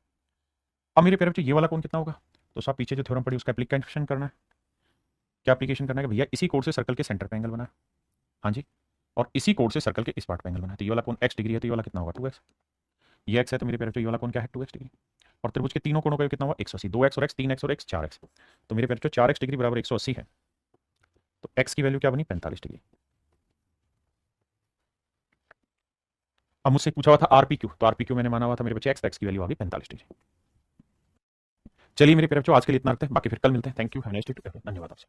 अब मेरे प्यारे बच्चों ये वाला कोण कितना होगा, तो साहब पीछे जो थ्योरम पड़ी उसका एप्लीकेशन करना है। क्या एप्लीकेशन करना है कि भैया इसी कोण से सर्कल के सेंटर पे एंगल बना है, हाँ जी, और इसी कोण से सर्कल के इस पार्ट पे एंगल बना है, तो ये वाला कोण एक्स डिग्री है तो ये वाला कितना होगा 2x। ये एक्स है तो मेरे प्यारे बच्चों ये वाला कोण क्या है 2x डिग्री। और त्रिभुज के तीनों कोणों का कितना हुआ 180, 2x और x, 3x और x 4x, तो मेरे प्यारे बच्चों 4x डिग्री बराबर 180 है, तो x की वैल्यू क्या बनी 45 डिग्री। अब मुझसे पूछा हुआ था आरपीक्यू, तो आरपीक्यू मैंने माना हुआ था मेरे बच्चे एक्स, एक्स की वैल्यू आ गई 45 डिग्री। चलिए मेरे प्यारे बच्चों आज के लिए इतना रखते हैं, बाकी फिर कल मिलते हैं। Thank you, have a nice day to everyone. धन्यवाद आपसे।